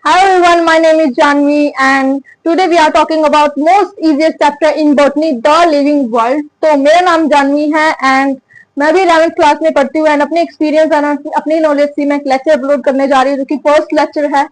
Hi everyone, my name is Janvi and today we are talking about most easiest chapter in botany, the living world. तो मेरा नाम जानवी है and मैं भी 11th class में पढ़ती हूँ एंड अपने एक्सपीरियंस एंड अपनी नॉलेज से मैं एक लेक्चर अपलोड करने जा रही हूँ जो कि फर्स्ट लेक्चर है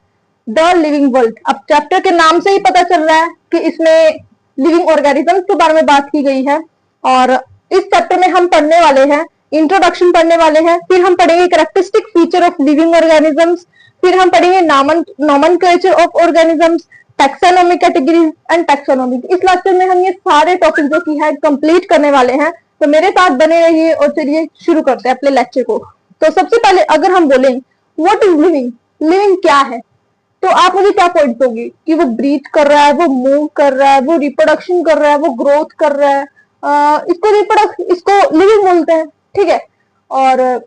द लिविंग वर्ल्ड। अब चैप्टर के नाम से ही पता चल रहा है कि इसमें लिविंग ऑर्गेनिजम्स के बारे में बात की गई है और इस चैप्टर में हम पढ़ने वाले हैं इंट्रोडक्शन पढ़ने वाले हैं, फिर हम पढ़ेंगे characteristic feature of living organisms, फिर हम पढ़ेंगे nomenclature of organisms, taxonomy categories and taxonomy. इस लेक्चर में हम ये सारे टॉपिक जो की है कंप्लीट करने वाले हैं, तो मेरे साथ बने रहिए और चलिए शुरू करते हैं अपने लेक्चर को। तो सबसे पहले अगर हम बोलें व्हाट इज लिविंग, लिविंग क्या है, तो आप मुझे क्या पॉइंट दोगे कि वो ब्रीथ कर रहा है, वो मूव कर रहा है, वो रिप्रोडक्शन कर रहा है, वो ग्रोथ कर रहा है, इसको लिविंग बोलते हैं, ठीक है। और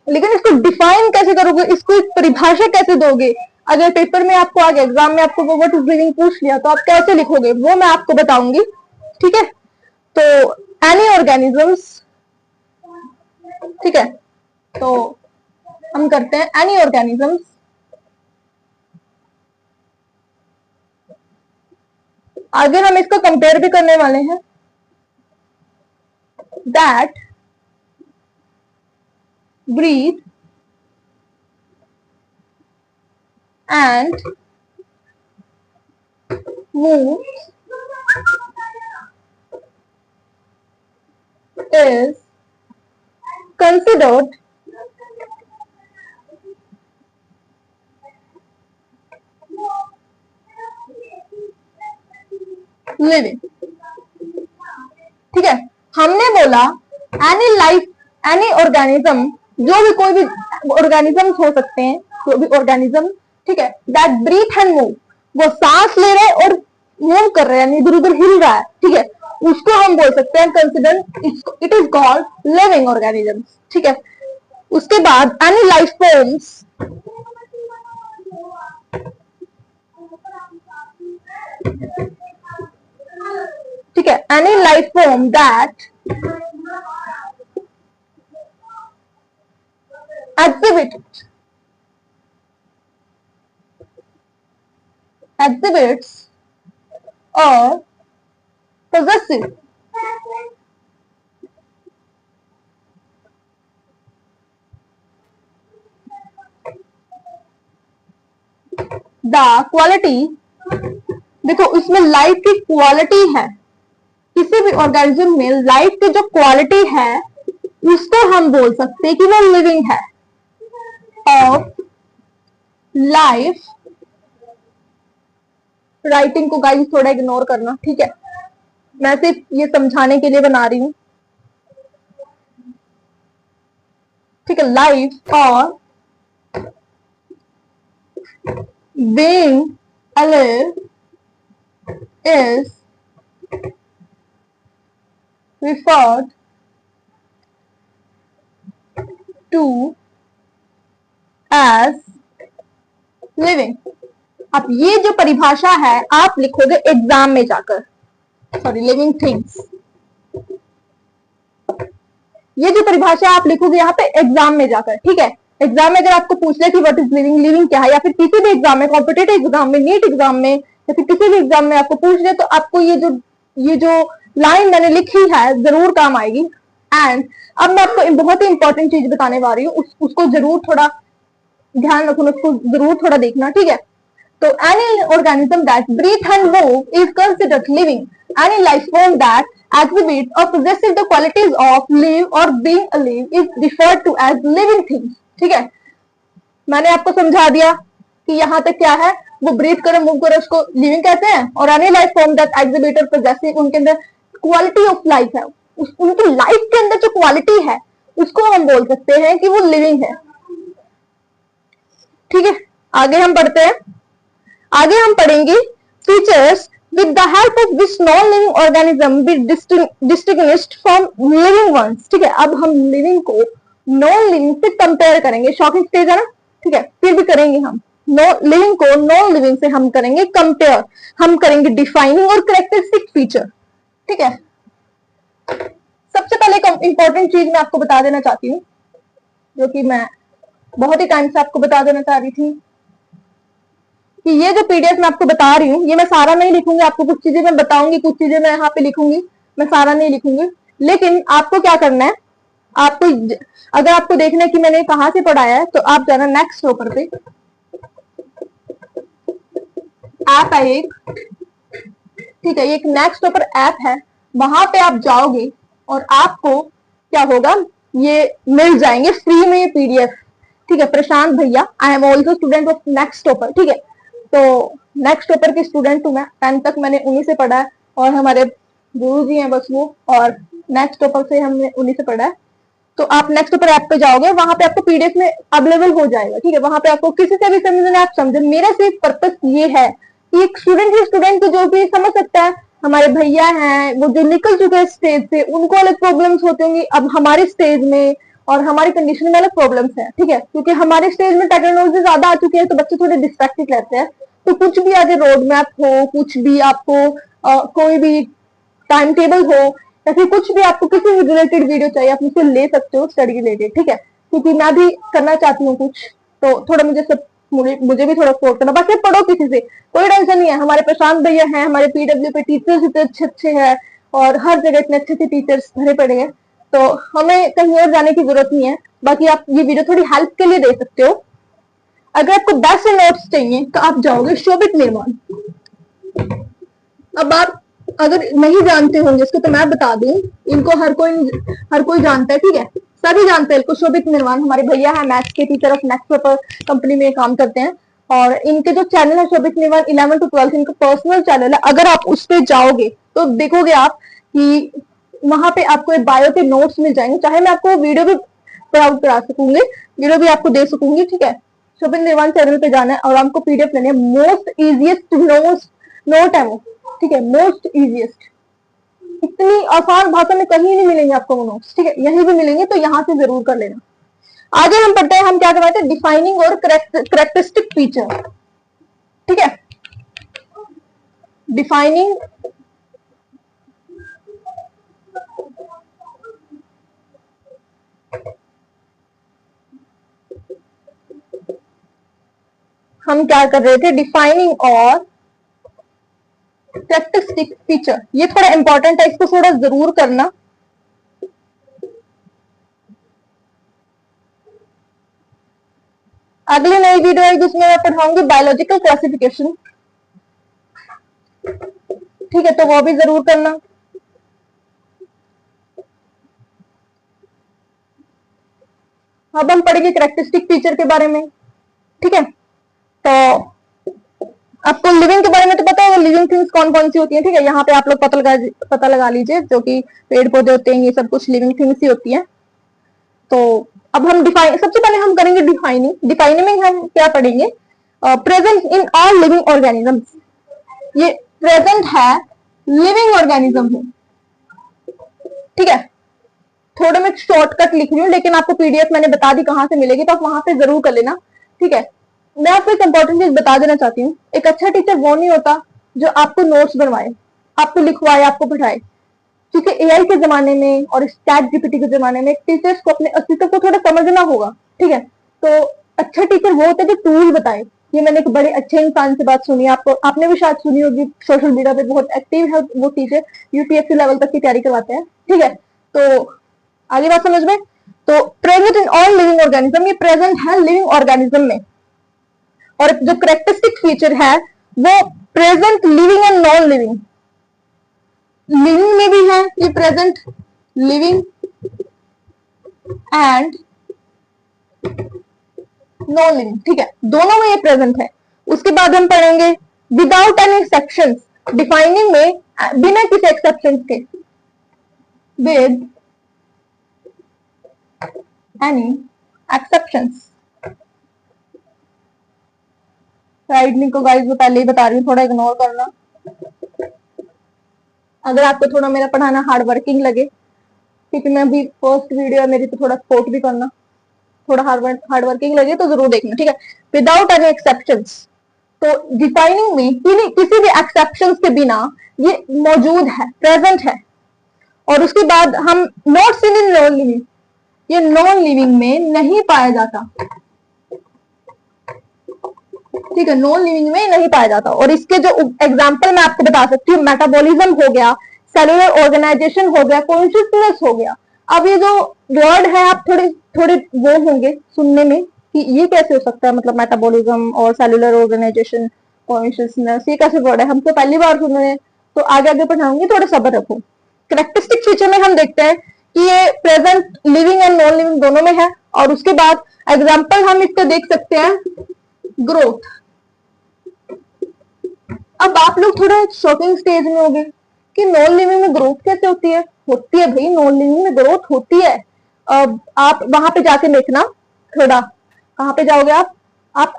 लेकिन इसको डिफाइन कैसे करोगे, इसको एक परिभाषा कैसे दोगे? अगर पेपर में आपको आगे एग्जाम में आपको व्हाट इज लिविंग पूछ लिया तो आप कैसे लिखोगे वो मैं आपको बताऊंगी, ठीक है। तो एनी ऑर्गेनिजम्स, ठीक है, तो हम करते हैं एनी ऑर्गेनिजम्स आगे हम इसको कंपेयर भी करने वाले हैं that breathe and moves is considered living, ठीक है। हमने बोला एनी लाइफ, एनी ऑर्गेनिज्म, जो भी कोई भी ऑर्गेनिजम्स हो सकते हैं, कोई भी ऑर्गेनिज्म, ठीक है, दैट ब्रीथ एंड मूव, वो सांस ले रहे और मूव कर रहे हैं, यानी इधर उधर हिल रहा है, ठीक है, उसको हम बोल सकते हैं consider it is called living organisms, ठीक है। उसके बाद एनी लाइफ फॉर्म्स, ठीक है, any life form that exhibits or possessive the quality, देखो इसमें लाइफ की क्वालिटी है, किसी भी ऑर्गेनिज्म में लाइफ की जो क्वालिटी है उसको हम बोल सकते हैं कि वो लिविंग है। ऑफ लाइफ, राइटिंग को गाइस थोड़ा इग्नोर करना, ठीक है, मैं सिर्फ ये समझाने के लिए बना रही हूं, ठीक है। लाइफ और being alive is referred to as living। अब ये जो परिभाषा है आप लिखोगे एग्जाम में जाकर, सॉरी लिविंग थिंग्स, ये जो परिभाषा आप लिखोगे यहाँ पे एग्जाम में जाकर, ठीक है। एग्जाम में अगर आपको पूछ ले कि व्हाट इज लिविंग, लिविंग क्या है, या फिर किसी भी एग्जाम में, कॉम्पिटेटिव एग्जाम में, नीट एग्जाम में, या फिर किसी भी एग्जाम में आपको पूछ ले तो आपको ये जो लाइन मैंने लिखी है जरूर काम आएगी। एंड अब मैं आपको बहुत ही इंपॉर्टेंट चीज बताने वाली हूँ, उसको जरूर थोड़ा ध्यान रखना, उसको जरूर थोड़ा देखना, ठीक है। तो any organism that breathe and move is considered living. Any life form that exhibits or possesses the qualities of live or being alive is referred to as living things, ठीक है। मैंने आपको समझा दिया कि यहाँ तक क्या है, वो ब्रीथ करे मूव करे उसको लिविंग कहते हैं, और any life form that exhibits or possesses, उनके अंदर क्वालिटी ऑफ लाइफ है, उनकी लाइफ के अंदर जो क्वालिटी है उसको हम बोल सकते हैं कि वो लिविंग है, ठीक है। आगे हम पढ़ते हैं, आगे हम पढ़ेंगे features with the help of which non living organism be distinguished from living ones, ठीक है। अब हम लिविंग को नॉन लिविंग से कंपेयर करेंगे, शॉकिंग स्टेज है ना, ठीक है, फिर भी करेंगे हम लिविंग को नॉन लिविंग से हम करेंगे कंपेयर, हम करेंगे डिफाइनिंग और कैरेक्टरिस्टिक फीचर, ठीक है। सबसे पहले एक इंपॉर्टेंट चीज मैं आपको बता देना चाहती हूँ, जो कि मैं बहुत ही टाइम से आपको बता देना चाह रही थी, कि ये जो पीडीएफ मैं आपको बता रही हूँ, ये मैं सारा नहीं लिखूंगी, आपको कुछ चीजें मैं बताऊंगी, कुछ चीजें मैं यहाँ पे लिखूंगी, मैं सारा नहीं लिखूंगी। लेकिन आपको क्या करना है, आपको अगर आपको देखना है कि मैंने कहाँ से पढ़ाया है, तो आप जाना नेक्स्ट टॉपर पे। ऐप है एक, ठीक है, ये एक नेक्स्ट टॉपर ऐप है, वहां पे आप जाओगे और आपको क्या होगा, ये मिल जाएंगे फ्री में ये पीडीएफ। ठीक है, प्रशांत भैया, I am also student of next topper. ठीक है, तो नेक्स्ट टॉपर की स्टूडेंट हूँ मैं, 10th तक मैंने उन्हीं से पढ़ा है, और हमारे गुरु जी हैं बस वो, और नेक्स्ट टॉपर से हमने उन्हीं से पढ़ा है। तो आप नेक्स्ट टॉपर ऐप पे जाओगे, वहां पे आपको पीडीएफ में अवेलेबल हो जाएगा। ठीक है, वहां पे आपको किसी से भी समझना, आप समझे, मेरा सिर्फ पर्पस ये है कि एक स्टूडेंट को जो भी समझ सकता है। हमारे भैया हैं वो जो निकल चुके हैं स्टेज से, उनको अलग प्रॉब्लम्स होती होंगी, अब हमारे स्टेज में और हमारी कंडीशन में अलग प्रॉब्लम्स है। ठीक है, क्योंकि हमारे स्टेज में टेक्नोलॉजी ज्यादा आ चुकी है, तो बच्चे थोड़े डिस्ट्रैक्टेड रहते हैं। तो कुछ भी आगे रोड मैप हो, कुछ भी आपको कोई भी टाइम टेबल हो, या फिर कुछ भी आपको किसी भी रिलेटेड वीडियो चाहिए, आप मुझसे ले सकते हो स्टडी रिलेटेड। ठीक है, क्योंकि मैं भी करना चाहती हूँ कुछ, तो थोड़ा मुझे भी थोड़ा सपोर्ट करना, बाकी पढ़ो किसी से, कोई टेंशन नहीं है। हमारे प्रशांत भैया हैं, हमारे पीडब्ल्यू पे टीचर्स इतने अच्छे अच्छे हैं, और हर जगह इतने अच्छे अच्छे टीचर्स भरे पड़े हैं, तो हमें कहीं और जाने की जरूरत नहीं है। बाकी आप ये वीडियो थोड़ी हेल्प के लिए दे सकते हो। अगर आपको 10 नोट्स चाहिए तो आप जाओगे शोभित निर्माण। अब आप अगर नहीं जानते होंगे इसको, तो मैं बता दूं, इनको हर कोई जानता है। ठीक है, सभी जानते हैं इनको, शोभित निर्माण हमारे भैया है, मैथ्स के teacher of next paper company में काम करते हैं, और इनके जो चैनल है शोभित निर्माण 11 to 12, इनका पर्सनल चैनल है। अगर आप उस पर जाओगे तो देखोगे आप कि वहां पे आपको एक बायो के नोट्स मिल जाएंगे, चाहे मैं आपको वीडियो भी प्रोवाइड करा सकूंगी, वीडियो भी आपको दे सकूंगी। ठीक है, शोभित निर्माण चैनल पे जाना है और आपको पीडीएफ लेने है। मोस्ट इजिएस्ट नोट है वो। ठीक है, मोस्ट इजिएस्ट, इतनी आसान भाषा में कहीं नहीं मिलेंगे आपको वो नोट्स। ठीक है, यहीं भी मिलेंगे, तो यहाँ से जरूर कर लेना। आगे हम पढ़ते हैं, हम क्या करवाते हैं, डिफाइनिंग और करेक्टरिस्टिक फीचर। ठीक है, डिफाइनिंग हम क्या कर रहे थे, डिफाइनिंग और करेक्टरिस्टिक फीचर, ये थोड़ा इंपॉर्टेंट है, इसको थोड़ा जरूर करना। अगली नई वीडियो है जिसमें मैं पढ़ाऊंगी बायोलॉजिकल क्लासिफिकेशन। ठीक है, तो वो भी जरूर करना। अब हम पढ़ेंगे करेक्टरिस्टिक फीचर के बारे में। ठीक है, तो आपको लिविंग के बारे में तो पता है, लिविंग थिंग्स कौन कौन सी होती हैं। ठीक है, यहाँ पे आप लोग पता लगा लीजिए, जो कि पेड़ पौधे होते हैं, ये सब कुछ लिविंग थिंग्स ही होती हैं। तो अब हम सबसे पहले हम करेंगे डिफाइनिंग में हम क्या पढ़ेंगे, present in all living organisms. ये प्रेजेंट है लिविंग ऑर्गेनिज्म में। ठीक है, थोड़ा मैं शॉर्टकट लिख रही हूँ, लेकिन आपको पीडीएफ मैंने बता दी कहां से मिलेगी, तो आप वहां पे जरूर कर लेना। ठीक है, मैं आपको एक इंपॉर्टेंट चीज बता देना चाहती हूँ, एक अच्छा टीचर वो नहीं होता जो आपको नोट्स बनवाए, आपको लिखवाए, आपको पढ़ाए। क्योंकि एआई के जमाने में और चैट जीपीटी के जमाने में टीचर्स को अपने अस्तित्व को थोड़ा समझना होगा। ठीक है, तो अच्छा टीचर वो होता है जो टूल बताए। ये मैंने एक बड़े अच्छे इंसान से बात सुनी, आपने भी शायद सुनी होगी, सोशल मीडिया पे बहुत एक्टिव है वो टीचर, यूपीएससी लेवल तक की तैयारी करवाते हैं। ठीक है, तो आगे बात समझ में, तो present in all living organism, ये प्रेजेंट है लिविंग ऑर्गेनिज्म में। और जो करेक्टरिस्टिक फीचर है वो present living and non living, living में भी है ये present, living and non living. ठीक है, दोनों में ये प्रेजेंट है। उसके बाद हम पढ़ेंगे विदाउट एनी एक्सेप्शन, डिफाइनिंग में बिना किसी एक्सेप्शन के, विद एनी एक्सेप्शंस। राइडनिंग को गाइस मैं पहले ही बता रही हूँ, थोड़ा इग्नोर करना। अगर आपको थोड़ा मेरा पढ़ाना हार्ड वर्किंग लगे, क्योंकि मैं भी फर्स्ट वीडियो है मेरी, तो थोड़ा सपोर्ट भी करना, थोड़ा हार्ड वर्किंग लगे तो जरूर देखना। ठीक है, विदाउट एनी एक्सेप्शंस, तो डिफाइनिंग में किसी भी एक्सेप्शंस के बिना ये मौजूद है, प्रेजेंट है। और उसके बाद हम not seen in non living, ये नॉन लिविंग में नहीं पाया जाता। ठीक ठीक है, नॉन लिविंग में नहीं पाया जाता। और इसके जो एग्जाम्पल मैं आपको बता सकती हूँ, मेटाबॉलिज्म हो गया, सेलुलर ऑर्गेनाइजेशन हो गया, कॉन्शियसनेस हो गया। अब ये जो वर्ड है आप थोड़े थोड़े वो होंगे सुनने में कि ये कैसे हो सकता है, मतलब मेटाबॉलिज्म और सेलुलर ऑर्गेनाइजेशन, कॉन्शियसनेस, ये कैसे वर्ड है, हम तो पहली बार सुन रहे हैं। तो आगे आगे पढ़ाऊंगी, थोड़ा सब्र रखो। कैरेक्टरिस्टिक फीचर में हम देखते हैं कि ये present living and non living दोनों में है। और उसके बाद एग्जाम्पल हम इसको देख सकते हैं, ग्रोथ। अब आप लोग थोड़ा शॉकिंग स्टेज में होंगे कि नॉन लिविंग में ग्रोथ कैसे होती है। होती है भाई, नॉन लिविंग में ग्रोथ होती है। अब आप वहां पे जाके देखना, थोड़ा कहां पे जाओगे आप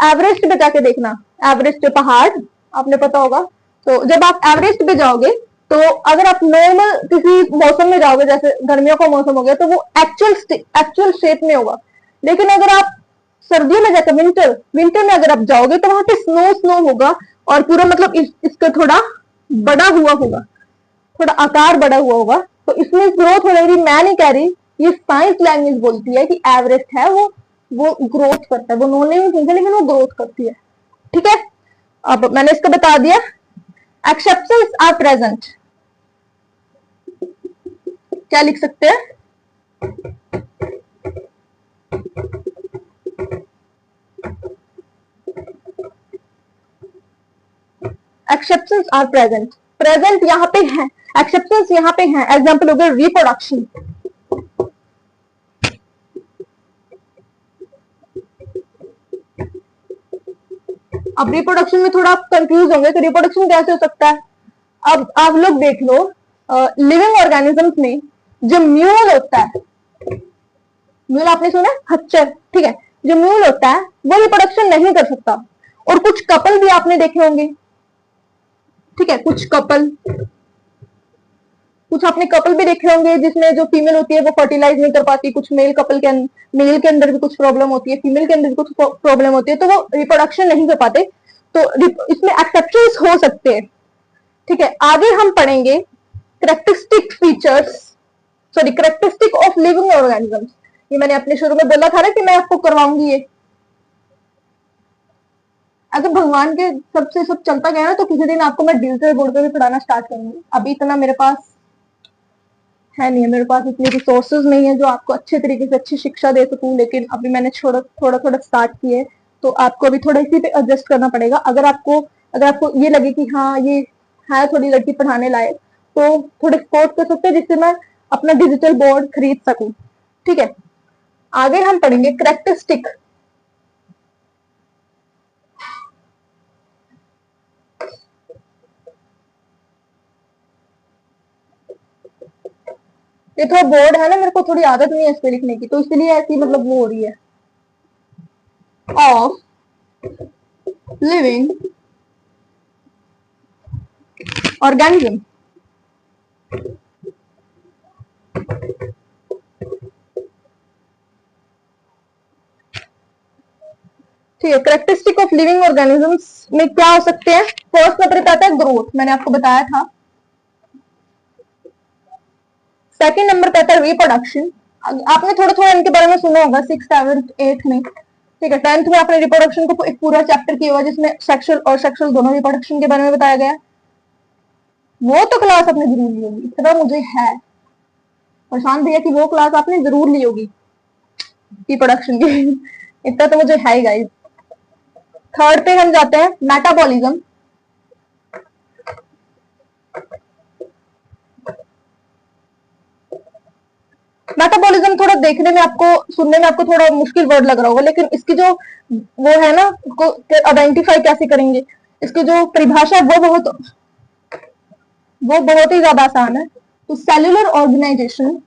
एवरेस्ट पे जाके देखना। एवरेस्ट पहाड़ आपने पता होगा। तो जब आप एवरेस्ट पे जाओगे, तो अगर आप नॉर्मल किसी मौसम में जाओगे, जैसे गर्मियों का मौसम हो गया, तो वो एक्चुअल शेप में होगा। लेकिन अगर आप सर्दियों में जाकर विंटर में अगर आप जाओगे, तो वहां पे स्नो होगा और पूरा मतलब इसका थोड़ा बड़ा हुआ होगा, थोड़ा आकार बड़ा हुआ होगा। तो इसमें ग्रोथ हो रही, मैं नहीं कह रही, ये साइंस लैंग्वेज बोलती है कि एवरेस्ट है वो ग्रोथ करता है। वो नॉन लिविंग थिंग है, लेकिन वो ग्रोथ करती है। ठीक है, अब मैंने इसको बता दिया। एक्सेप्शंस आर प्रेजेंट, क्या लिख सकते हैं, एक्सेप्शंस आर प्रेजेंट। प्रेजेंट यहाँ पे है, एक्सेप्शंस यहाँ पे हैं। एग्जाम्पल हो गया रिप्रोडक्शन। अब रिप्रोडक्शन में थोड़ा आप कंफ्यूज होंगे कि रिप्रोडक्शन कैसे हो सकता है। अब आप लोग देख लो, लिविंग ऑर्गेनिजम्स में जो म्यूल होता है, म्यूल आपने सुना, खच्चर, ठीक है, जो म्यूल होता है वो रिप्रोडक्शन नहीं कर सकता। और कुछ कपल भी आपने देखे होंगे, ठीक है, कुछ आपने कपल भी देखे होंगे जिसमें जो फीमेल होती है वो फर्टिलाइज नहीं कर पाती। कुछ मेल के अंदर भी कुछ प्रॉब्लम होती है, फीमेल के अंदर भी कुछ प्रॉब्लम होती है, तो वो रिप्रोडक्शन नहीं कर पाते। तो इसमें एक्सेप्शंस हो सकते हैं। ठीक है, आगे हम पढ़ेंगे कैरेक्टरिस्टिक ऑफ लिविंग ऑर्गेनिजम्स। ये मैंने अपने शुरू में बोला था ना कि मैं आपको करवाऊंगी ये। अगर भगवान के सबसे सब चलता गया ना, तो किसी दिन आपको मैं डिजिटल बोर्ड पे भी पढ़ाना स्टार्ट करूंगी। अभी इतना मेरे पास है नहीं है, मेरे पास इतनी रिसोर्सेज नहीं है जो आपको अच्छे तरीके से अच्छी शिक्षा दे सकूं। लेकिन अभी मैंने थोड़ा स्टार्ट किए, तो आपको अभी थोड़ा इसी पे एडजस्ट करना पड़ेगा। अगर आपको ये लगे कि हाँ ये है थोड़ी लड़की पढ़ाने लायक, तो थोड़े सपोर्ट कर सकते हैं जिससे मैं अपना डिजिटल बोर्ड खरीद सकूं। ठीक है, आगे हम पढ़ेंगे कैरेक्टरिस्टिक। ये थोड़ा बोर्ड है ना, मेरे को थोड़ी आदत नहीं है इस पे लिखने की, तो इसलिए ऐसी मतलब वो हो रही है। Of living organism. ठीक है, कैरेक्टरिस्टिक ऑफ लिविंग ऑर्गेनिजम्स में क्या हो सकते हैं। फर्स्ट नंबर पे आता है ग्रोथ, मैंने आपको बताया था। सेकंड नंबर पे आता है रिप्रोडक्शन। आपने थोड़ा इनके बारे में सुना होगा 6th 7th 8th में। ठीक है, 10th में आपने रिप्रोडक्शन को एक पूरा चैप्टर किया हुआ जिसमें सेक्सुअल दोनों रिप्रोडक्शन के बारे में बताया गया। वो तो क्लास आपने जरूर ली होगी, इतना मुझे है प्रशांत भैया की वो क्लास आपने जरूर ली होगी रिप्रोडक्शन की। इतना तो मुझे है ही गाइस। थर्ड पे हम जाते हैं मेटाबॉलिज्म। मेटाबॉलिज्म थोड़ा देखने में आपको, सुनने में आपको थोड़ा मुश्किल वर्ड लग रहा होगा, लेकिन इसकी जो वो है ना, आइडेंटिफाई कैसे करेंगे, इसकी जो परिभाषा है वो बहुत ही ज्यादा आसान है। तो सेलुलर ऑर्गेनाइजेशन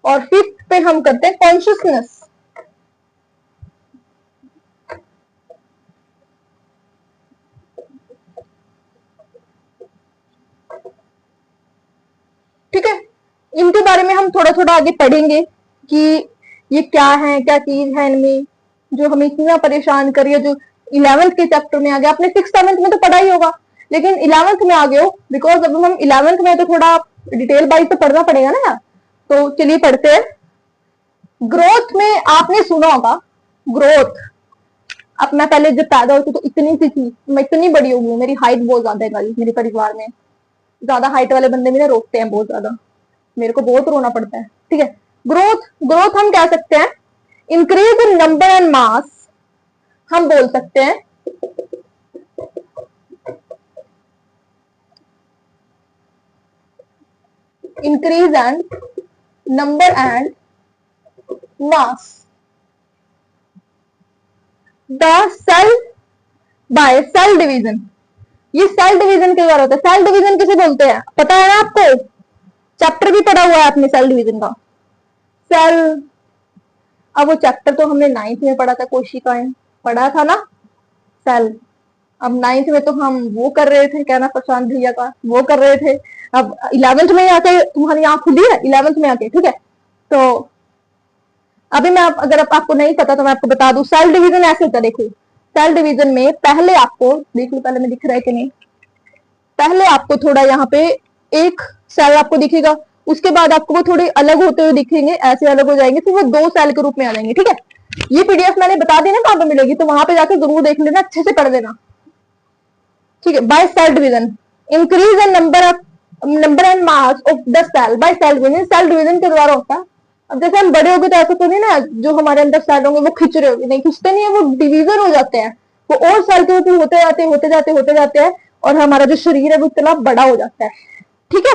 और फिफ्थ पे हम करते हैं कॉन्शियसनेस। ठीक है, इनके बारे में हम थोड़ा आगे पढ़ेंगे कि ये क्या है, क्या चीज है इनमें जो हमें इतना परेशान कर रही है। जो 11th के चैप्टर में आ गया, आपने 6th 7th में तो पढ़ा ही होगा, लेकिन 11th में आ गए हो, बिकॉज अब हम 11th में तो थोड़ा डिटेल वाइज तो पढ़ना पड़ेगा ना यार। तो चलिए पढ़ते हैं। ग्रोथ में आपने सुना होगा ग्रोथ। अब मैं पहले जब पैदा हुई थी तो इतनी सी थी, मैं इतनी बड़ी हो गई, मेरी हाइट बहुत ज्यादा है गाइस। मेरे परिवार में ज्यादा हाइट वाले बंदे मेरे रोकते हैं बहुत ज्यादा, मेरे को बहुत रोना पड़ता है। ठीक है, ग्रोथ ग्रोथ हम कह सकते हैं increase in number and mass, हम बोल सकते हैं increase and number and mass the cell by cell division. ये सेल डिवीजन के द्वारा होता है। सेल डिवीजन किसे बोलते हैं पता है ना आपको? चैप्टर भी पढ़ा हुआ है आपने सेल डिवीजन का। सेल, अब वो चैप्टर तो हमने 9th में पढ़ा था, कोशिकाएं पढ़ा था ना सेल। अब 9th में तो हम वो कर रहे थे, क्या ना प्रशांत भैया का वो कर रहे थे। अब 11th में आके तुम्हारी आंख खुली है 11th में आके। ठीक है, तो अभी मैं अगर आपको नहीं पता तो मैं आपको बता दूं। सेल डिवीजन ऐसे होता है, देखो सेल डिवीजन में पहले आपको देख लो, पहले में दिख रहा है कि नहीं, पहले आपको थोड़ा यहाँ पे एक सेल आपको दिखेगा, उसके बाद आपको वो थोड़े अलग होते हुए दिखेंगे, ऐसे अलग हो जाएंगे, फिर वो 2 सेल के रूप में आ जाएंगे। ठीक है, ये पीडीएफ मैंने बता दी ना कहां पे मिलेगी, तो वहां पे जाकर जरूर देख लेना, अच्छे से पढ़ लेना। ठीक है, by cell division increase in number and mass of the cell by cell division, cell division के द्वारा होता है। अब जैसे हम बड़े हो गए तो ऐसा तो नहीं ना जो हमारे अंदर सेल होंगे वो खिंच रहे होंगे, नहीं खिंचते नहीं है, वो डिवीजन हो जाते हैं, वो और सेल के रूप में होते जाते हैं और हमारा जो शरीर है वो इतना बड़ा हो जाता है। ठीक है,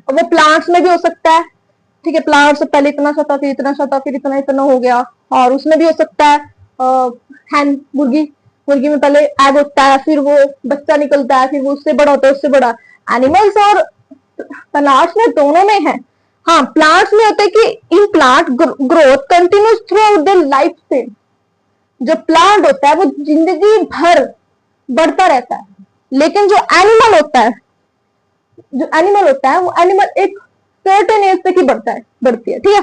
वो प्लांट्स में भी हो सकता है। ठीक है, प्लांट से पहले इतना सा था, फिर इतना सा था, फिर इतना इतना हो गया। और उसमें भी हो सकता है हैन मुर्गी में पहले एग होता है, फिर वो बच्चा निकलता है, फिर वो उससे बड़ा होता है, उससे बड़ा। एनिमल्स और प्लांट्स में दोनों में है। हाँ, प्लांट्स में होता है कि in plant growth continuous through out the life span. जो प्लांट होता है वो जिंदगी भर बढ़ता रहता है, लेकिन जो एनिमल होता है वो एनिमल एक सर्टेन एज तक ही बढ़ती है। ठीक है,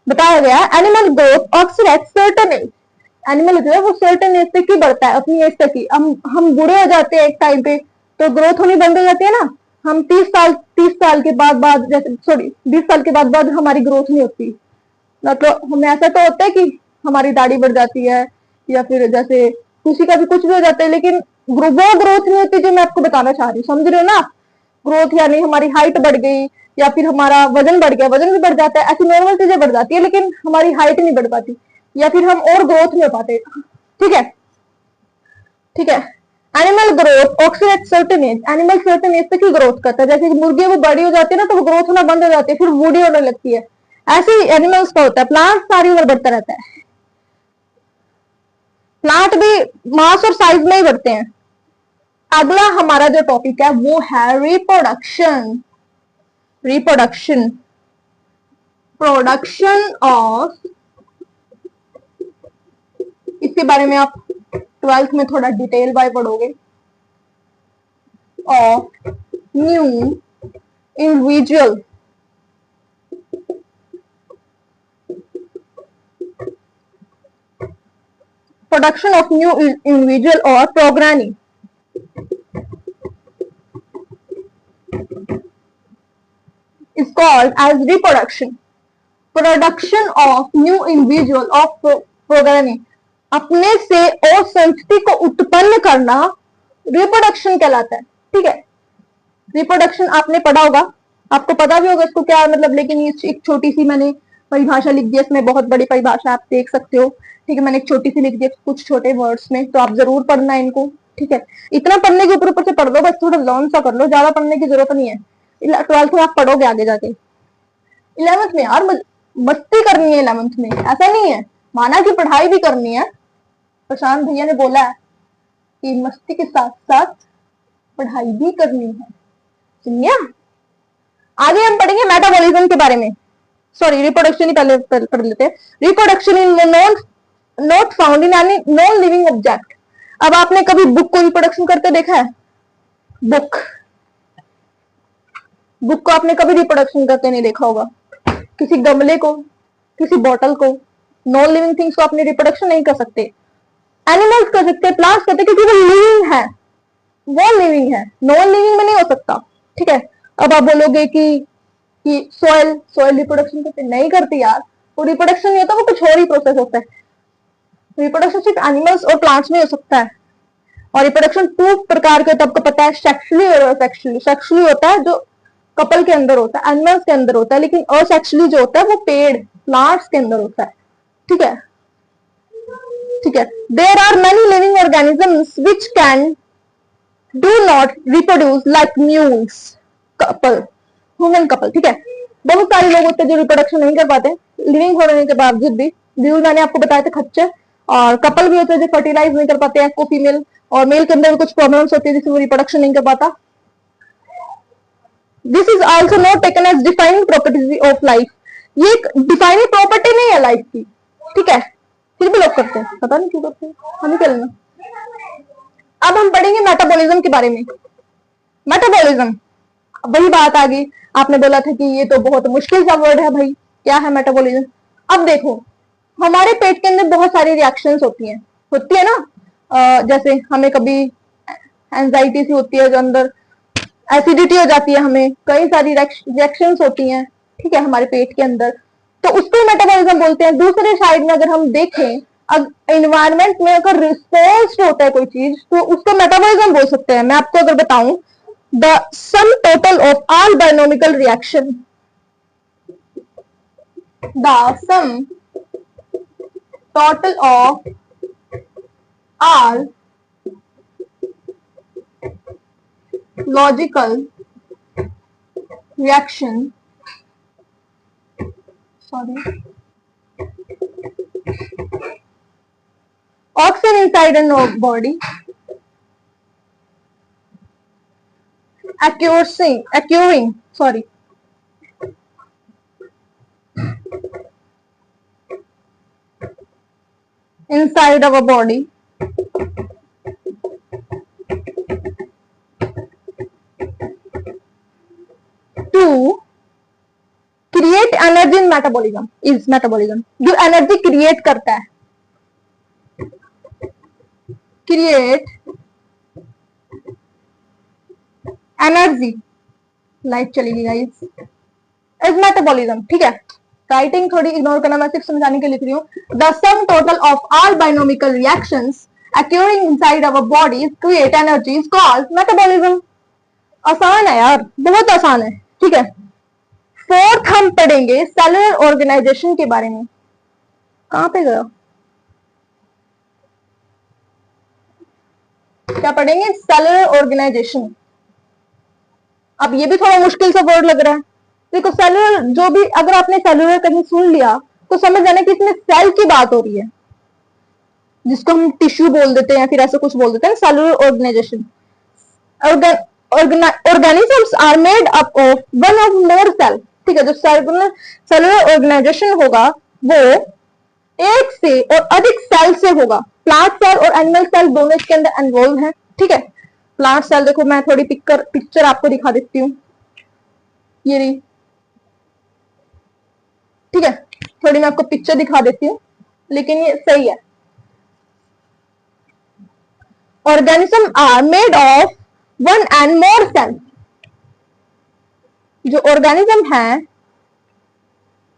बताया गया एनिमल ग्रोथ ऑक्सर एट सर्टेन एज। एनिमल जो है वो सर्टेन एज तक ही बढ़ता है, अपनी एज तक ही। हम बूढ़े हो जाते हैं एक टाइम पे तो ग्रोथ होनी बंद हो जाती है ना। हम 30 साल के बाद जैसे 20 साल के बाद हमारी ग्रोथ नहीं होती। मतलब हमें ऐसा तो होता है कि हमारी दाढ़ी बढ़ जाती है या फिर जैसे किसी का भी कुछ भी हो जाता है, लेकिन वो ग्रोथ नहीं होती जो मैं आपको बताना चाह रही हूँ। समझ रहे हो ना? ग्रोथ यानी हमारी हाइट बढ़ गई या फिर हमारा वजन बढ़ गया, वजन भी बढ़ जाता है, ऐसी नॉर्मल चीजें बढ़ जाती है, लेकिन हमारी हाइट नहीं बढ़ पाती या फिर हम और ग्रोथ नहीं हो पाते। ठीक है, ठीक है। एनिमल ग्रोथ ऑक्सर at certain age, animal certain age तक ही ग्रोथ करता है। जैसे कि मुर्गी वो बड़ी हो जाती है ना तो वो ग्रोथ होना बंद हो जाती है, फिर बूढ़ी होने लगती है। ऐसे ही एनिमल्स का होता है। प्लांट सारी उम्र बढ़ता रहता है, प्लांट भी मास और साइज में ही बढ़ते हैं। अगला हमारा जो टॉपिक है वो है रिप्रोडक्शन। रिप्रोडक्शन, प्रोडक्शन ऑफ, इसके बारे में आप 12th में थोड़ा डिटेल वाइज पढ़ोगे। Of new individual, production of new individual और programming is called as reproduction. Production of new individual of programming, अपने से और संतति को उत्पन्न करना रिप्रोडक्शन कहलाता है। ठीक है, रिप्रोडक्शन आपने पढ़ा होगा, आपको पता भी होगा इसको क्या मतलब, लेकिन ये एक छोटी सी मैंने परिभाषा लिख दी, इसमें बहुत बड़ी परिभाषा आप देख सकते हो। ठीक है, मैंने एक छोटी सी लिख दी कुछ छोटे वर्ड्स में, तो आप जरूर पढ़ना इनको। ठीक है, इतना पढ़ने के ऊपर से पढ़ दो, बस थोड़ा लर्न सा कर लो, ज्यादा पढ़ने की जरूरत नहीं है। 12th में आप पढ़ोगे आगे जाके। 11th में यार मस्ती करनी है 11th में, ऐसा नहीं है, माना कि पढ़ाई भी करनी है। प्रशांत भैया ने बोला है कि मस्ती के साथ साथ पढ़ाई भी करनी है, सुनिए। आगे हम पढ़ेंगे मेटाबॉलिज्म के बारे में। सॉरी, रिप्रोडक्शन ही पहले पढ़ लेते हैं। Reproduction in not found in any non living object. अब आपने कभी बुक को रिप्रोडक्शन करते देखा है? बुक को आपने कभी रिप्रोडक्शन करते नहीं देखा होगा। किसी गमले को, किसी बोतल को, नॉन लिविंग थिंग्स को आपने रिप्रोडक्शन नहीं कर सकते। एनिमल्स कर सकते हैं, प्लांट्स करते हैं, क्योंकि वो लिविंग है, वो लिविंग है, नॉन लिविंग में नहीं हो सकता। ठीक है, अब आप बोलोगे कि सॉइल सॉइल रिप्रोडक्शन करती नहीं करती यार, वो रिप्रोडक्शन नहीं होता, वो कुछ और ही प्रोसेस होता है। रिप्रोडक्शन सिर्फ एनिमल्स और प्लांट्स में हो सकता है। और रिप्रोडक्शन टू प्रकार के होता है, आपको पता है, सेक्सुअली और असेक्सुअली। सेक्सुअली होता है जो कपल के अंदर होता है, एनिमल्स के अंदर होता है, लेकिन असेक्सुअली जो होता है वो पेड़ प्लांट्स के अंदर होता है। ठीक है, ठीक है। There are many living organisms which can do not reproduce like mules couple, human couple. ठीक है, बहुत सारे लोग होते हैं जो रिप्रोडक्शन नहीं कर पाते लिविंग होने के बावजूद भी। म्यूल मैंने आपको बताया था खच्चर, और कपल भी होते हैं जो फर्टिलाइज नहीं कर पाते हैं, को फीमेल, और मेल के अंदर भी कुछ प्रॉब्लम्स होती है जिससे वो रिप्रोडक्शन नहीं कर पाता। This is also not taken as defining property of life. ये एक डिफाइनिंग प्रॉपर्टी नहीं है लाइफ की। ठीक है, फिर भी लोग करते हैं, पता नहीं क्यों करते हैं, हमें क्या लेना। अब हम पढ़ेंगे मेटाबॉलिज्म के बारे में। मेटाबॉलिज्म, वही बात आ गई, आपने बोला था कि ये तो बहुत मुश्किल सा वर्ड है भाई, क्या है मेटाबॉलिज्म। अब देखो, हमारे पेट के अंदर बहुत सारी रिएक्शंस होती है ना, जैसे हमें कभी एंजाइटी सी होती है, जो अंदर एसिडिटी हो जाती है, हमें कई सारी रिएक्शंस होती हैं, ठीक है, हमारे पेट के अंदर, तो उसको मेटाबॉलिज्म बोलते हैं। दूसरे साइड में अगर हम देखें, इन्वायरमेंट में अगर रिस्पॉन्स होता है कोई चीज, तो उसको मेटाबॉलिज्म बोल सकते हैं। मैं आपको अगर बताऊं, the sum total of all biochemical reaction, the sum total of all logical reaction, sorry, oxygen inside a body occurring, sorry, inside our body to create energy in metabolism is metabolism। जो energy create करता है, create energy, light चलेगी guys, is metabolism. ठीक है, writing थोड़ी ignore करना, मैं सिर्फ समझाने के लिए लिख रही हूँ। The sum total of all biochemical reactions occurring inside our bodies create energy is called metabolism। आसान है यार, बहुत आसान है। ठीक है, फोर्थ हम पढ़ेंगे सेलुलर ऑर्गेनाइजेशन के बारे में। कहां पे गया, क्या पढ़ेंगे, सेलुलर ऑर्गेनाइजेशन। अब ये भी थोड़ा मुश्किल सा वर्ड लग रहा है। देखो, सेलुलर जो भी, अगर आपने सेलुलर कहीं सुन लिया तो समझ जाना कि इसमें सेल की बात हो रही है, जिसको हम टिश्यू बोल देते हैं, फिर ऐसा कुछ बोल देते हैं, cellular organisation. organisms are made up of one or more cell। ठीक है, जो सेलुलर ऑर्गेनाइजेशन होगा वो एक से और अधिक सेल से होगा। प्लांट सेल और एनिमल सेल दोनों इसके अंदर इन्वॉल्व हैं। ठीक है, प्लांट सेल देखो, मैं थोड़ी पिक्चर आपको दिखा देती हूँ, ये रही। ठीक है, थोड़ी मैं आपको पिक्चर दिखा देती हूँ, लेकिन ये सही है। Organism are made of one and more cell. जो ऑर्गेनिज्म है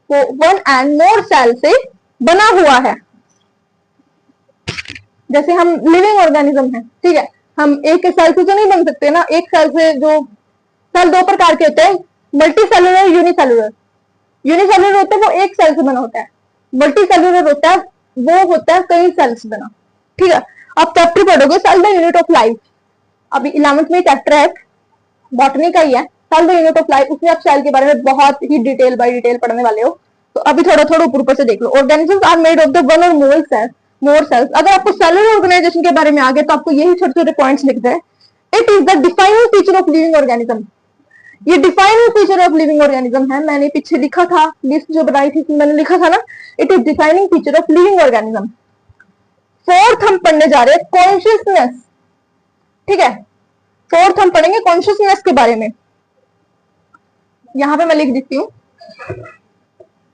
वो वन एंड मोर सेल से बना हुआ है। जैसे हम लिविंग ऑर्गेनिज्म है, ठीक है, हम एक सेल से तो नहीं बन सकते ना। एक सेल से, जो सेल दो प्रकार के होते हैं, मल्टी सेलुलर, यूनिसेलुलर। यूनिसेलुलर होता है वो एक सेल से बना होता है, मल्टी सेलुलर होता है वो होता है कई सेल से बना। ठीक है, आप चैप्टर पढ़ोगे cell the unit of life, अभी 11th में चैप्टर है, बॉटनी का ही है, cell the unit of life. उसमें आप सेल के बारे में बहुत ही डिटेल बाय डिटेल पढ़ने वाले हो, तो अभी थोड़ा थोड़ा ऊपर से देख लो। Organisms are made of the one or more sales. अगर आपको सेलुलर ऑर्गेनाइजेशन के बारे में आ गया तो आपको यही छोटे छोटे पॉइंट्स लिखते हैं। It is the defining feature of living organism. ये defining feature of living organism है, मैंने पीछे लिखा था, लिस्ट जो बनाई थी मैंने लिखा था ना, it is defining feature of living organism. Fourth हम पढ़ने जा रहे हैं कॉन्शियसनेस। ठीक है, फोर्थ हम पढ़ेंगे कॉन्शियसनेस के बारे में। यहां पे मैं लिख देती हूं,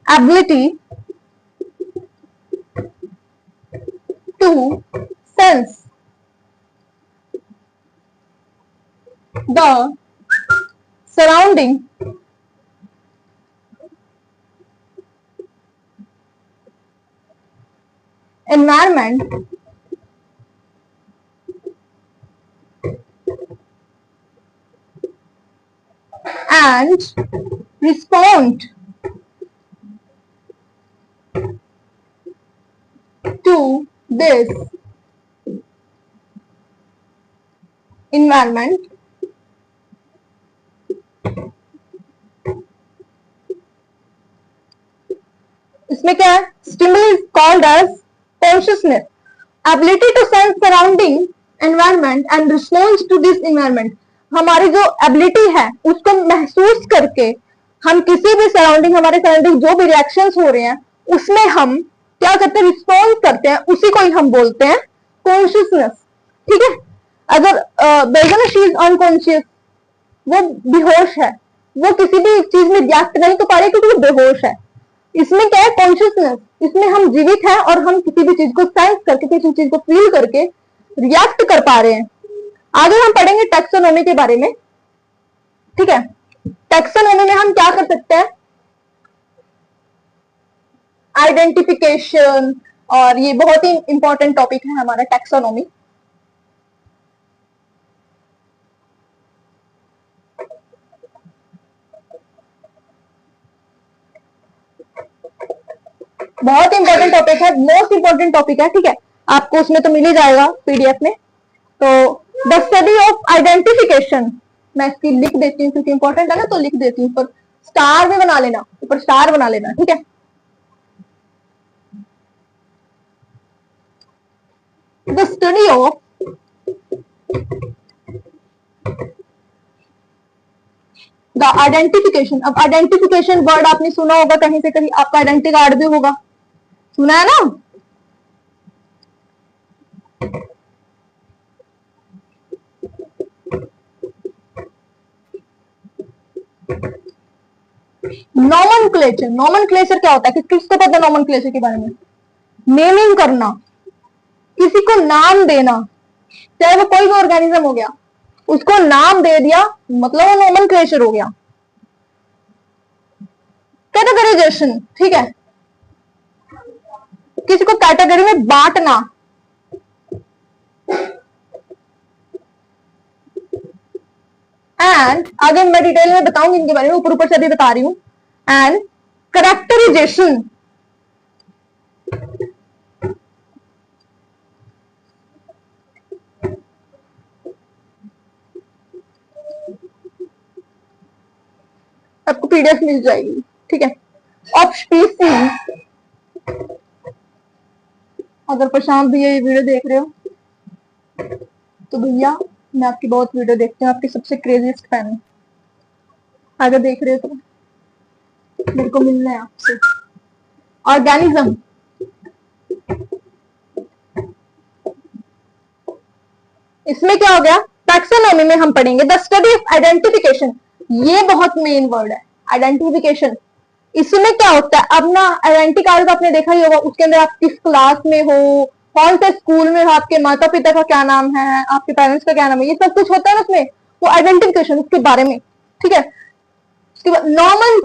ability to sense the surrounding environment and respond to this environment इसमें क्या है stimuli is called as consciousness ability to sense surrounding environment and response to this environment हमारी जो एबिलिटी है उसको महसूस करके हम किसी भी सराउंडिंग हमारे सराउंडिंग जो भी रिएक्शंस हो रहे हैं उसमें हम क्या करते हैं रिस्पॉन्स करते हैं उसी को ही हम बोलते हैं कॉन्शियसनेस ठीक है अगर बेगन शी इज अनकॉन्शियस वो बेहोश है वो किसी भी चीज में रिएक्ट नहीं तो पा रही क्योंकि वो बेहोश है इसमें क्या है कॉन्शियसनेस इसमें हम जीवित हैं और हम किसी भी चीज को सेंस करके किसी चीज को फील करके रिएक्ट कर पा रहे हैं आगे हम पढ़ेंगे टैक्सोनॉमी के बारे में ठीक है टैक्सोनॉमी में हम क्या कर सकते हैं आइडेंटिफिकेशन और ये बहुत ही इंपॉर्टेंट टॉपिक है हमारा टैक्सोनॉमी बहुत इंपॉर्टेंट टॉपिक है मोस्ट इंपॉर्टेंट टॉपिक है ठीक है आपको उसमें तो मिल ही जाएगा पीडीएफ में तो द स्टडी ऑफ आइडेंटिफिकेशन मैं इसकी लिख देती हूँ क्योंकि इंपॉर्टेंट है ना तो लिख देती हूँ पर स्टार में बना लेना ऊपर स्टार बना लेना ठीक है the study of the identification अब आइडेंटिफिकेशन वर्ड आपने सुना होगा कहीं से कहीं आपका आइडेंटिटी कार्ड भी होगा सुना है ना नॉमेनक्लेचर नॉमेनक्लेचर क्या होता है किसको पता है नॉमेनक्लेचर के बारे में नेमिंग करना किसी को नाम देना चाहे वो कोई भी ऑर्गेनिज्म हो गया उसको नाम दे दिया मतलब वो नॉमेनक्लेचर हो गया कैटेगराइजेशन ठीक है किसी को कैटेगरी में बांटना एंड आगे मैं डिटेल में बताऊंगी इनके बारे में ऊपर ऊपर से अभी बता रही हूं एंड करेक्टराइजेशन आपको पीडीएफ मिल जाएगी ठीक है ऑफ स्पीसीज अगर प्रशांत भैया ये वीडियो देख रहे हो तो भैया मैं आपकी बहुत वीडियो देखती हूँ आपकी सबसे क्रेजीस्ट फैन हूँ अगर देख रहे हो तो मेरे को मिलना है आपसे ऑर्गेनिज्म इसमें क्या हो गया टैक्सोनॉमी में हम पढ़ेंगे द स्टडी ऑफ आइडेंटिफिकेशन ये बहुत मेन वर्ड है आइडेंटिफिकेशन इसमें क्या होता है अब ना आइडेंटिटी कार्ड तो आपने देखा ही होगा उसके अंदर आप किस क्लास में हो कौन से स्कूल में हो आपके माता पिता का क्या नाम है आपके पेरेंट्स का क्या नाम है ये सब कुछ होता है ना उसमें वो आइडेंटिफिकेशन उसके बारे में ठीक है उसके बाद नॉर्मल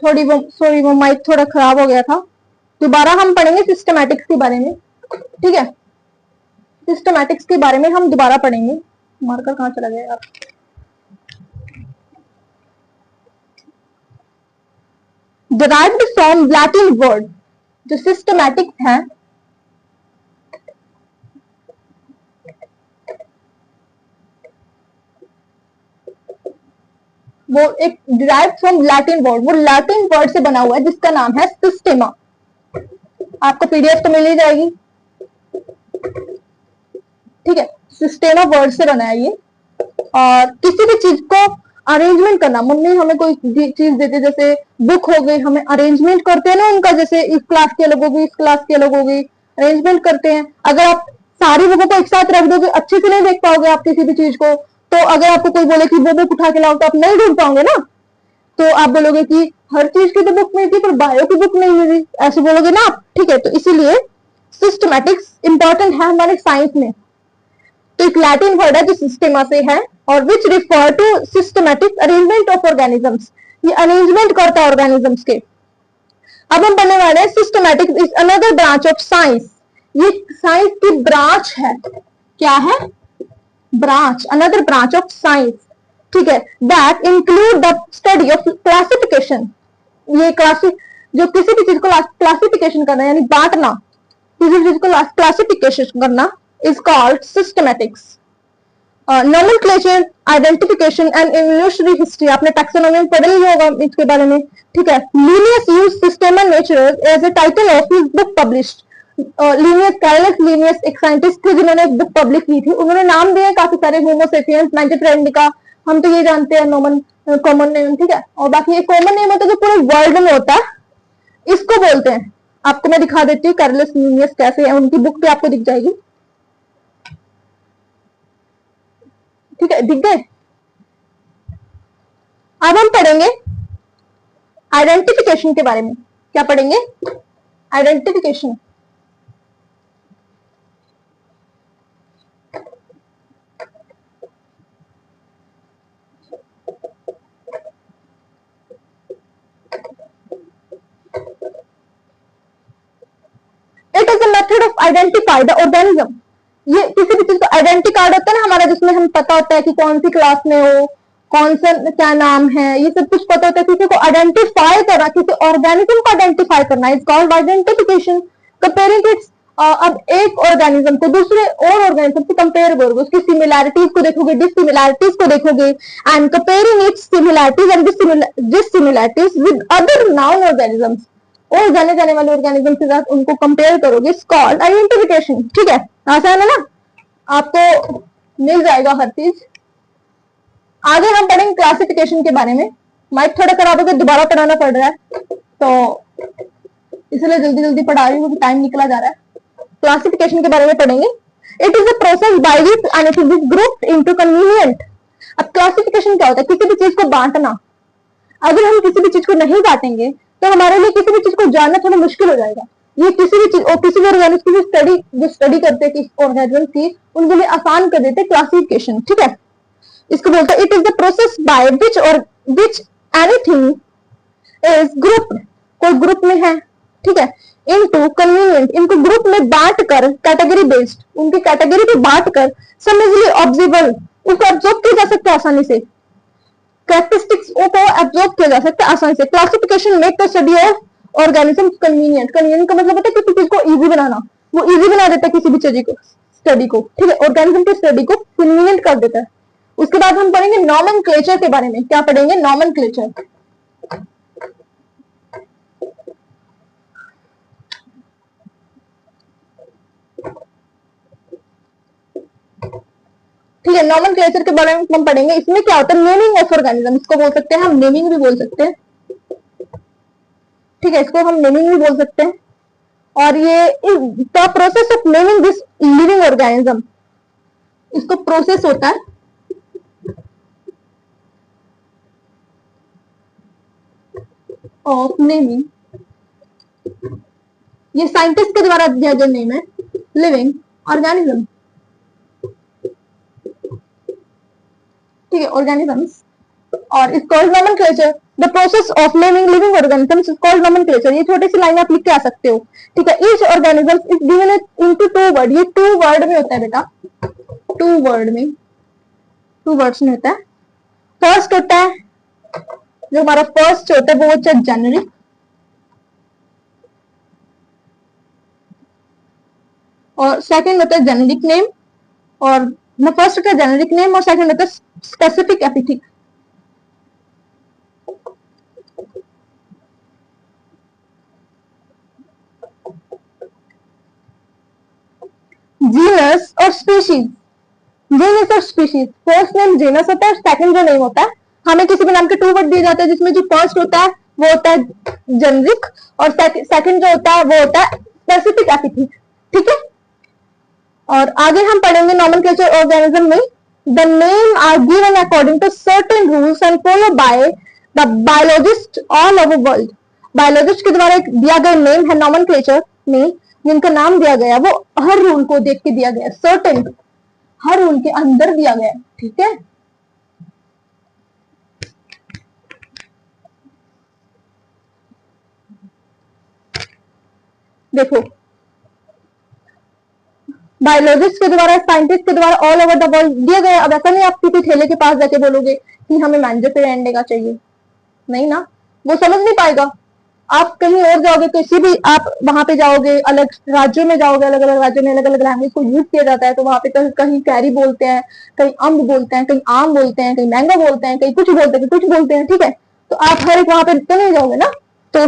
थोड़ी वो सॉरी वो माइक थोड़ा खराब हो गया था। दोबारा हम पढ़ेंगे सिस्टमैटिक्स के बारे में, ठीक है। सिस्टमैटिक्स के बारे में हम दोबारा पढ़ेंगे। मार्कर कहाँ चला गया यार? डिराइव्ड फ्रॉम लैटिन वर्ड, जो सिस्टमैटिक्स है वो एक डिराइव फ्रॉम लैटिन वर्ड, वो लैटिन वर्ड से बना हुआ है जिसका नाम है सिस्टेमा। आपको पीडीएफ तो मिल ही जाएगी, ठीक है। सिस्टेमा वर्ड से बना है ये। और किसी भी चीज को अरेंजमेंट करना, मम्मी हमें कोई चीज देते, जैसे बुक हो गई, हमें अरेंजमेंट करते हैं ना उनका, जैसे इस क्लास के अलग होगी, इस क्लास के अलग होगी, अरेंजमेंट करते हैं। अगर आप सारी बुकों को एक साथ रख दोगे अच्छे से नहीं देख पाओगे आप किसी भी चीज को। तो अगर आपको कोई बोले कि वो बुक उठा के लाओ तो आप नहीं ढूंढ पाओगे ना, तो आप बोलोगे कि हर चीज की तो बुक मिलती पर बायो की बुक नहीं मिली, ऐसे बोलोगे ना आप, ठीक है। तो इसीलिए सिस्टमैटिक्स इंपॉर्टेंट है हमारे साइंस में। तो एक लैटिन वर्ड है जो सिस्टेमा से है और which refer to systematic arrangement of organisms, ये अरेंजमेंट करता है ऑर्गेनिजम्स के। अब हम पढ़ने वाले हैं systematics is another branch of science, ये साइंस की ब्रांच है। क्या है? Branch, another branch of science, ठीक है। That include the study of classification, ये जो किसी भी चीज को क्लासिफिकेशन करना यानी बांटना, किसी चीज को क्लासिफिकेशन करना is called systematics. Nomenclature, identification and evolutionary history, आपने टैक्सोनॉमी में पढ़ा ही होगा इसके बारे में, ठीक है। Linnaeus use Systema nature as a title of his book published. Linnaeus, Carolus Linnaeus एक साइंटिस्ट थे जिन्होंने एक बुक पब्लिश की थी, उन्होंने नाम दिए काफी सारे, होमो सेपियंस, मैंटिफ्रा इंडिका, हम तो ये जानते हैं नॉर्मल कॉमन नेम, ठीक है। और बाकी एक कॉमन नेम होता है जो पूरे वर्ल्ड में होता है, इसको बोलते हैं। आपको मैं दिखा देती हूँ कार्लस लिनियस कैसे है, उनकी बुक पे आपको दिख जाएगी, ठीक है। दिख गए? अब हम पढ़ेंगे आइडेंटिफिकेशन के बारे में। क्या पढ़ेंगे? Identification. It is a method of identify the organism, ये किसी भी चीज का आइडेंटिटी कार्ड होता है ना हमारा, जिसमें हम पता होता है कि कौन सी क्लास में हो, कौन सा क्या नाम है, ये सब कुछ पता होता है। किसी को आइडेंटिफाई करना, किसी ऑर्गेनिज्म को आइडेंटिफाई करना is called identification. Comparing it's, अब एक ऑर्गेनिज्म को दूसरे और ऑर्गेनिज्म से कंपेयर करोगे, उसकी सिमिलैरिटीज को देखोगे, डिससिमिलैरिटीज को देखोगे, and comparing its similarities and dissimilarities with other known organisms, और जाने जाने वाले ऑर्गेनिज्म के साथ उनको कंपेयर करोगे, कॉल्ड आइडेंटिफिकेशन, ठीक है। आसान है ना, आपको मिल जाएगा हर चीज। आगे हम पढ़ेंगे क्लासिफिकेशन के बारे में। माइक थोड़ा खराब हो गया, दोबारा पढ़ाना पड़ रहा है, तो इसलिए जल्दी जल्दी पढ़ा रही हूँ, टाइम निकला जा रहा है। क्लासिफिकेशन के बारे में पढ़ेंगे। It is a process by which anything is grouped into convenient. अब क्लासिफिकेशन क्या होता है? किसी भी चीज को बांटना। अगर हम किसी भी चीज को नहीं बांटेंगे तो हमारे लिए किसी भी चीज को जानना थोड़ा मुश्किल हो जाएगा। ये किसी भी चीज और किसी भी ऑर्गेनिज्म की जो स्टडी करते हैं ऑर्गेनिज्म की, उनके लिए आसान कर देते क्लासिफिकेशन, ठीक है। इसको बोलते हैं it is the process by which और विच एनीथिंग इज ग्रुप्ड, कोई ग्रुप में है, ठीक है, इनटू कन्वीनियंट, इनको ग्रुप में बांट कर, कैटेगरी बेस्ड, उनकी कैटेगरी पे बांट कर, सम इजिली ऑब्जर्वेबल, उसको ऑब्जर्व किया जा सकता है आसानी से, कैरेक्टरिस्टिक्स को ऑब्जर्व किया जा सकता है आसानी से। Classification make the study of organism convenient. Convenient का मतलब होता है किसी चीज को इजी बनाना, वो इजी बना देता है किसी भी चीज को, स्टडी को, ठीक है, ऑर्गेनिज्म की स्टडी को कन्वीनियंट कर देता है। उसके बाद हम पढ़ेंगे नॉमेनक्लेचर के बारे में। क्या पढ़ेंगे? नॉमेनक्लेचर। ठीक है, नॉमेनक्लेचर के बारे में हम पढ़ेंगे। इसमें क्या होता है? नेमिंग ऑफ ऑर्गेनिज्म, इसको बोल सकते हैं हम, नेमिंग भी बोल सकते हैं, ठीक है, इसको हम नेमिंग भी बोल सकते हैं। और ये the process of naming this living organism, इसको प्रोसेस होता है ऑफ नेमिंग, ये साइंटिस्ट के द्वारा दिया गया नेम है, लिविंग ऑर्गेनिज्म, ठीक है, ऑर्गेनिजम्स और is called nomenclature. The process of naming living organisms is called nomenclature. ये छोटी सी लाइन आप लिख के आ सकते हो, ठीक है। Each organism is divided into two word. ये टू वर्ड में होता है बेटा, टू वर्ड्स में होता है। फर्स्ट होता है, जो हमारा फर्स्ट होता है वो होता है जेनेरिक, और सेकंड होता है जेनेरिक नेम, और फर्स्ट होता है जेनेरिक नेम और सेकंड होता है स्पेसिफिक एपिथेट। जीनस और स्पीशीज, जीनस और स्पीशीज, फर्स्ट नेम जीनस होता है और सेकंड जो नेम होता है, हमें किसी भी नाम के टू वर्ड दिए जाते हैं जिसमें जो फर्स्ट होता है वो होता है जेनेरिक और सेकंड जो होता है वो होता है स्पेसिफिक एपिथेट, ठीक है। और आगे हम पढ़ेंगे नोमेनक्लेचर ऑर्गेनिज्म में। The name are given according to certain rules and follow by the biologist all over world. Biologist के द्वारा एक दिया गया नेम है नोमेनक्लेचर में, जिनका नाम दिया गया वो हर रूल को देख के दिया गया, सर्टेन, हर रूल के अंदर दिया गया, ठीक है। देखो, बायोलॉजिस्ट के द्वारा, साइंटिस्ट के द्वारा ऑल ओवर द वर्ल्ड दिया गया। अब ऐसा नहीं आप किसी ठेले के पास जाके बोलोगे कि हमें मैंडेटरी अंडे चाहिए, नहीं ना, वो समझ नहीं पाएगा। आप कहीं और जाओगे, किसी भी आप वहां पे जाओगे, अलग राज्यों में जाओगे, अलग अलग राज्यों में अलग अलग लैंग्वेज को यूज किया जाता है, तो वहां पे कहीं कैरी बोलते हैं, कहीं अम्ब बोलते हैं, कहीं आम बोलते हैं, कहीं मैंगो बोलते हैं, कहीं कुछ बोलते हैं, कुछ बोलते हैं, ठीक है। तो आप हर एक वहां पे तो नहीं जाओगे ना, तो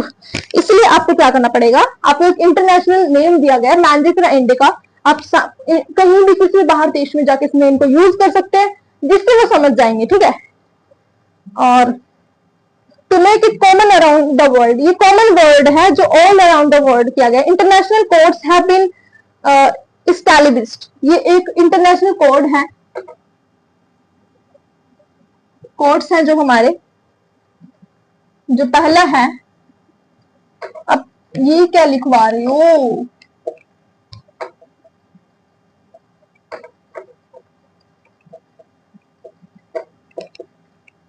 इसलिए आपको क्या करना पड़ेगा, आपको एक इंटरनेशनल नेम दिया गया है मैंडेटरी अंडे का। आप कहीं भी किसी बाहर देश में जाके इस नेम को यूज कर सकते हैं, जिससे वो समझ जाएंगे, ठीक है। और to make it common around the world, ये कॉमन वर्ड है जो ऑल अराउंड द वर्ल्ड किया गया। International codes have been established, ये एक इंटरनेशनल कोड है, कोड्स हैं जो हमारे, जो पहला है, अब ये क्या लिखवा रही हो,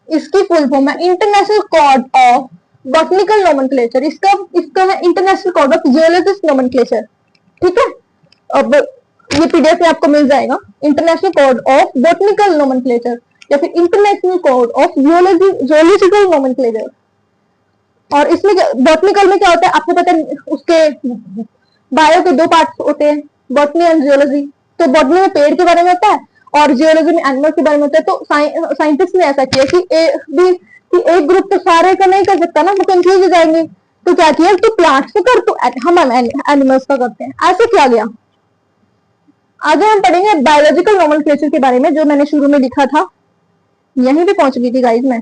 इसकी फुल फॉर्म है international code of botanical nomenclature. इसका है international code of geologist nomenclature, ठीक है। अब ये पीडीएफ में आपको मिल जाएगा, international code of botanical nomenclature या फिर international code of geological nomenclature. और इसमें बॉटनिकल में क्या होता है आपको पता है, उसके बायो के दो पार्ट होते हैं, बॉटनी एंड जियोलॉजी। तो बॉटनी में पेड़ के बारे में होता है और जियोलॉजी में एनिमल के बारे में होता है। तो साइंटिस्ट ने ऐसा किया कि एक ग्रुप तो सारे का नहीं कर सकता ना, वो कंफ्यूज हो जाएंगे, तो क्या किया, तो प्लांट्स को कर, तो हम एनिमल्स का करते हैं, ऐसे किया गया। आगे हम पढ़ेंगे बायोलॉजिकल नोमेनक्लेचर के बारे में, जो मैंने शुरू में लिखा था, यहीं पे पहुंच गई थी गाइस मैं,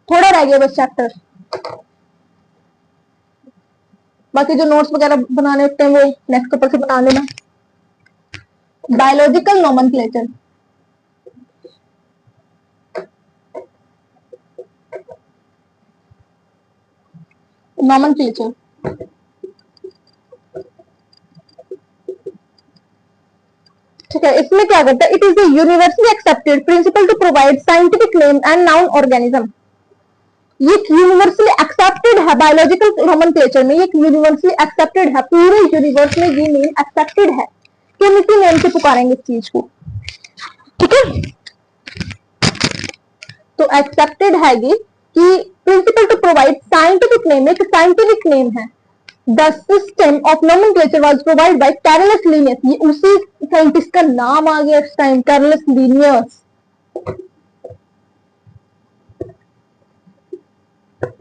थोड़ा रह गया बस चैप्टर, बाकी जो नोट्स वगैरह बनाने होते हैं वो नेक्स्ट पेपर से बना लेना। बायोलॉजिकल नोमेनक्लेचर, नोमेनक्लेचर ठीक है। इसमें क्या करता है, it is the universally accepted principle to provide scientific name and known organism. ये यूनिवर्सली एक्सेप्टेड है बायोलॉजिकल नोमेनक्लेचर में, ये यूनिवर्सली एक्सेप्टेड है, पूरे यूनिवर्स में ये नेम एक्सेप्टेड है कि हम इसी नेम से पुकारेंगे इस चीज को, ठीक है। तो एक्सेप्टेड है ये कि principle to provide scientific name, एक साइंटिफिक नेम है। The system of nomenclature was provide by Carolus Linnaeus, ये उसी साइंटिस्ट का नाम आ गया इस time, Carolus Linnaeus.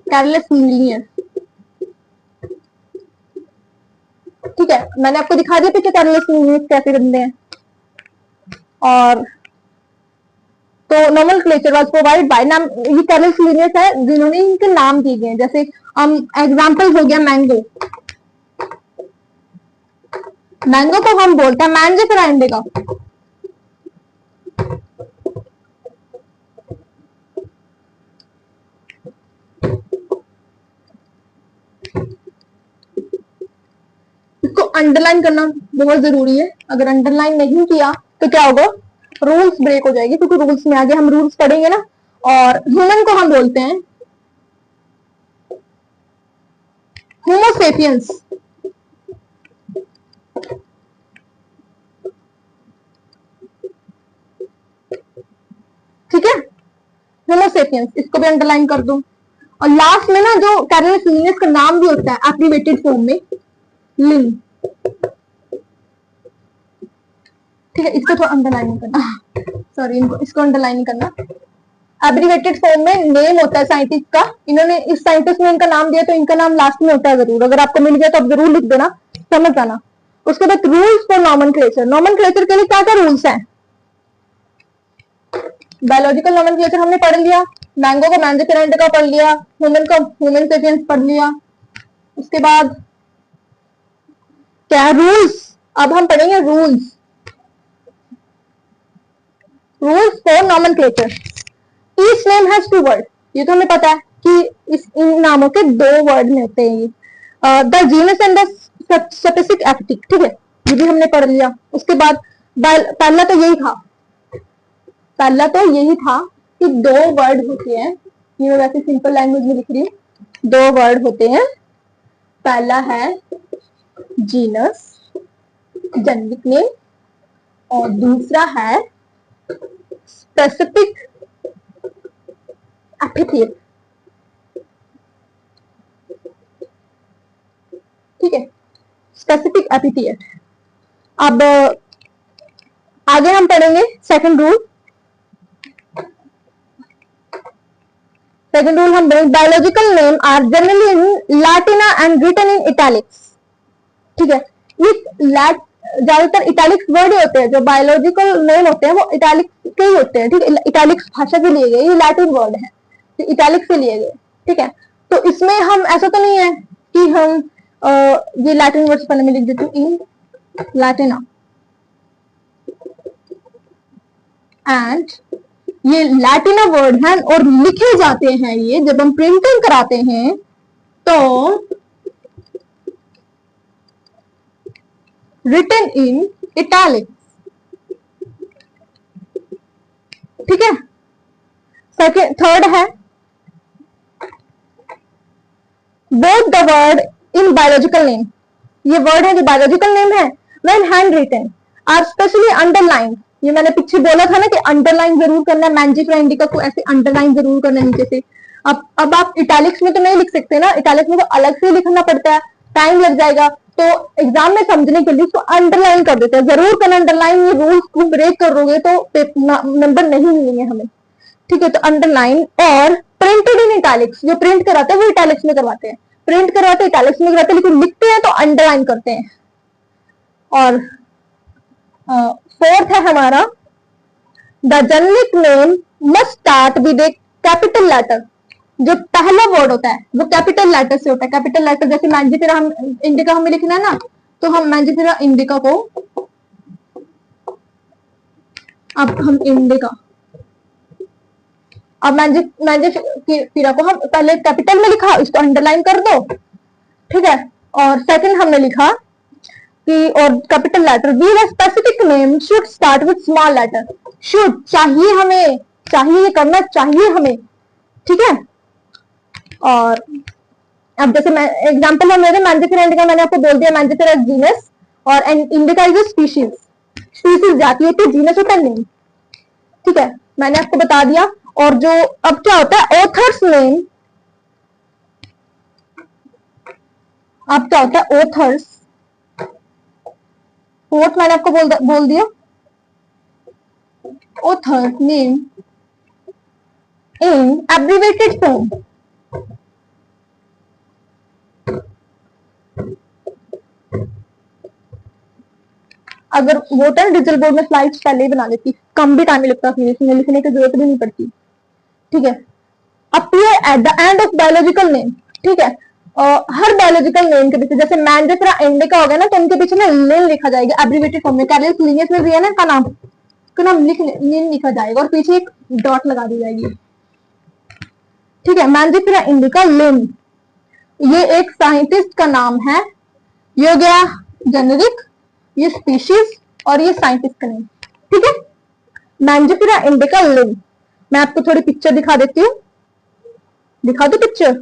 Carolus Linnaeus, ठीक है। मैंने आपको दिखा दिया कि कैरलस लिनियस कैसे बनते हैं। और तो नोमेनक्लेचर वाज प्रोवाइड बाय, नाम ये कैरलस लिनियस है जिन्होंने इनके नाम दिए गए, जैसे हम एग्जांपल हो गया मैंगो, मैंगो को हम बोलते हैं मैंजेफेरा इंडिका, इसको अंडरलाइन करना बहुत जरूरी है, अगर अंडरलाइन नहीं किया तो क्या होगा, रूल्स ब्रेक हो जाएगी, क्योंकि रूल्स में आगे हम रूल्स पढ़ेंगे ना, और ह्यूमन को हम बोलते हैं होमोसेपियंस। ठीक है, होमोसेपियंस, इसको भी अंडरलाइन कर दो। और लास्ट में ना जो कैरोलिनस लिनियस का नाम भी होता है एब्रिवेटेड फॉर्म में, लिन। ठीक है, इसको थोड़ा अंडरलाइन नहीं करना, सॉरी, इसको अंडरलाइन नहीं करना। एब्रिवेटेड फॉर्म में नेम होता है साइंटिस्ट का, इन्होंने इस साइंटिस्ट ने इनका नाम दिया तो इनका नाम लास्ट में होता है जरूर, अगर आपको मिल गया तो आप जरूर लिख देना, समझ जाना। उसके बाद रूल्स फॉर नॉमेनक्लेचर। नॉमेनक्लेचर के लिए क्या क्या रूल्स हैं? बायोलॉजिकल नॉमेनक्लेचर हमने पढ़ लिया, मैंगो को मैंजिफेरा इंडिका पढ़ लिया, ह्यूमन को ह्यूमन सेपियंस पढ़ लिया। उसके बाद क्या रूल्स, अब हम पढ़ेंगे rules, rules for nomenclature. Each name has two word, ये तो हमें पता है कि इन नामों के दो वर्ड में होते हैं। The genus and the specific epithet, ठीक है, ये भी हमने पढ़ लिया। उसके बाद पहला तो यही था कि दो वर्ड होते हैं, ये मैं वैसे सिंपल लैंग्वेज में लिख रही हूँ, दो वर्ड होते हैं। पहला है जीनस, जेनेरिक नेम, और दूसरा है स्पेसिफिक एपिथेट। ठीक है, स्पेसिफिक एपिथेट। अब आगे हम पढ़ेंगे सेकंड रूल। सेकंड रूल हम पढ़ेंगे, biological name are generally in Latin and written in italics. ठीक है, इस ज्यादातर इटैलिक्स वर्ड होते हैं, जो बायोलॉजिकल नेम होते हैं वो इटैलिक्स के ही होते हैं। ठीक है, इटैलिक्स भाषा से लिए गए, ये लैटिन वर्ड है, इटैलिक्स से लिए गए। ठीक है, तो इसमें हम ऐसा तो नहीं है कि हम ये लैटिन वर्ड पहले में लिख देती हूँ, इन लैटिना, एंड ये लैटिना वर्ड है और लिखे जाते हैं, ये जब हम प्रिंटिंग कराते हैं तो रिटन इन इटैलिक्स। ठीक है, सेकेंड, थर्ड है both the word in biological name, ये वर्ड है जो बायोलॉजिकल नेम है, when hand written are specially underline. ये मैंने पीछे बोला था ना कि अंडरलाइन जरूर करना है, मैंजिफेरा इंडिका को ऐसे अंडरलाइन जरूर करना है नीचे से। अब आप इटैलिक्स में तो नहीं लिख सकते ना, इटैलिक्स में तो अलग से लिखना पड़ता है, टाइम लग जाएगा, तो एग्जाम में समझने के लिए इसको अंडरलाइन कर देते हैं, जरूर करना अंडरलाइन। ये रूल्स को ब्रेक करोगे तो नंबर नहीं मिलेंगे हमें। ठीक है, तो अंडरलाइन और प्रिंटेड इन इटैलिक्स, जो प्रिंट कराते हैं वो इटैलिक्स में करवाते हैं, प्रिंट करवाते इटैलिक्स में करवाते हैं, लेकिन लिखते हैं तो अंडरलाइन करते हैं। और फोर्थ है हमारा, the generic name must start with a capital letter. जो पहला वर्ड होता है वो कैपिटल लेटर से होता है, कैपिटल लेटर, जैसे मैंजिफेरा हम इंडिका हमें लिखना है ना, तो हम मैंजिफेरा इंडिका को, अब हम इंडिका, अब मैंजिफेरा को हम पहले कैपिटल में लिखा, इसको अंडरलाइन कर दो। ठीक है, और सेकंड हमने लिखा कि, और capital letter, we the specific name should start with small letter. Should, चाहिए हमें, चाहिए, ये करना चाहिए हमें। ठीक है, और अब जैसे मैं एग्जांपल हम ले रहे हैं मैंजिफेरा इंडिका, मैंने आपको बोल दिया मैंजिफेरा जीनस और indica is a species, species जाती होती है, जीनस होता है नेम। ठीक है, मैंने आपको बता दिया। और जो अब क्या होता है ऑथर्स नेम, अब क्या होता है ऑथर्स, फोर्थ मैंने आपको बोल दिया, author name in abbreviated form. अगर वो था डिजिटल बोर्ड में स्लाइड्स पहले ही बना देती, कम भी टाइम लगता है, इसमें लिखने की जरूरत भी नहीं पड़ती। ठीक है, appear at the end of biological name. ठीक है, हर बायोलॉजिकल नेम के पीछे, जैसे मैंजिफेरा इंडिका हो गया ना, तो उनके पीछे ना लिन लिखा जाएगा एब्रिवेटेड फॉर्म में, कैरोलिनस लिनियस में भी है ना का नाम लिन लिखा जाएगा और पीछे एक डॉट लगा दी जाएगी। ठीक है, मैंजिफेरा इंडिका लिन, ये एक साइंटिस्ट का नाम है, ये हो गया जेनेरिक, ये स्पीशीज, और ये साइंटिस्ट का नेम। ठीक है, मैंजिफेरा इंडिका लिन। मैं आपको थोड़ी पिक्चर दिखा देती हूँ, दिखा दो पिक्चर,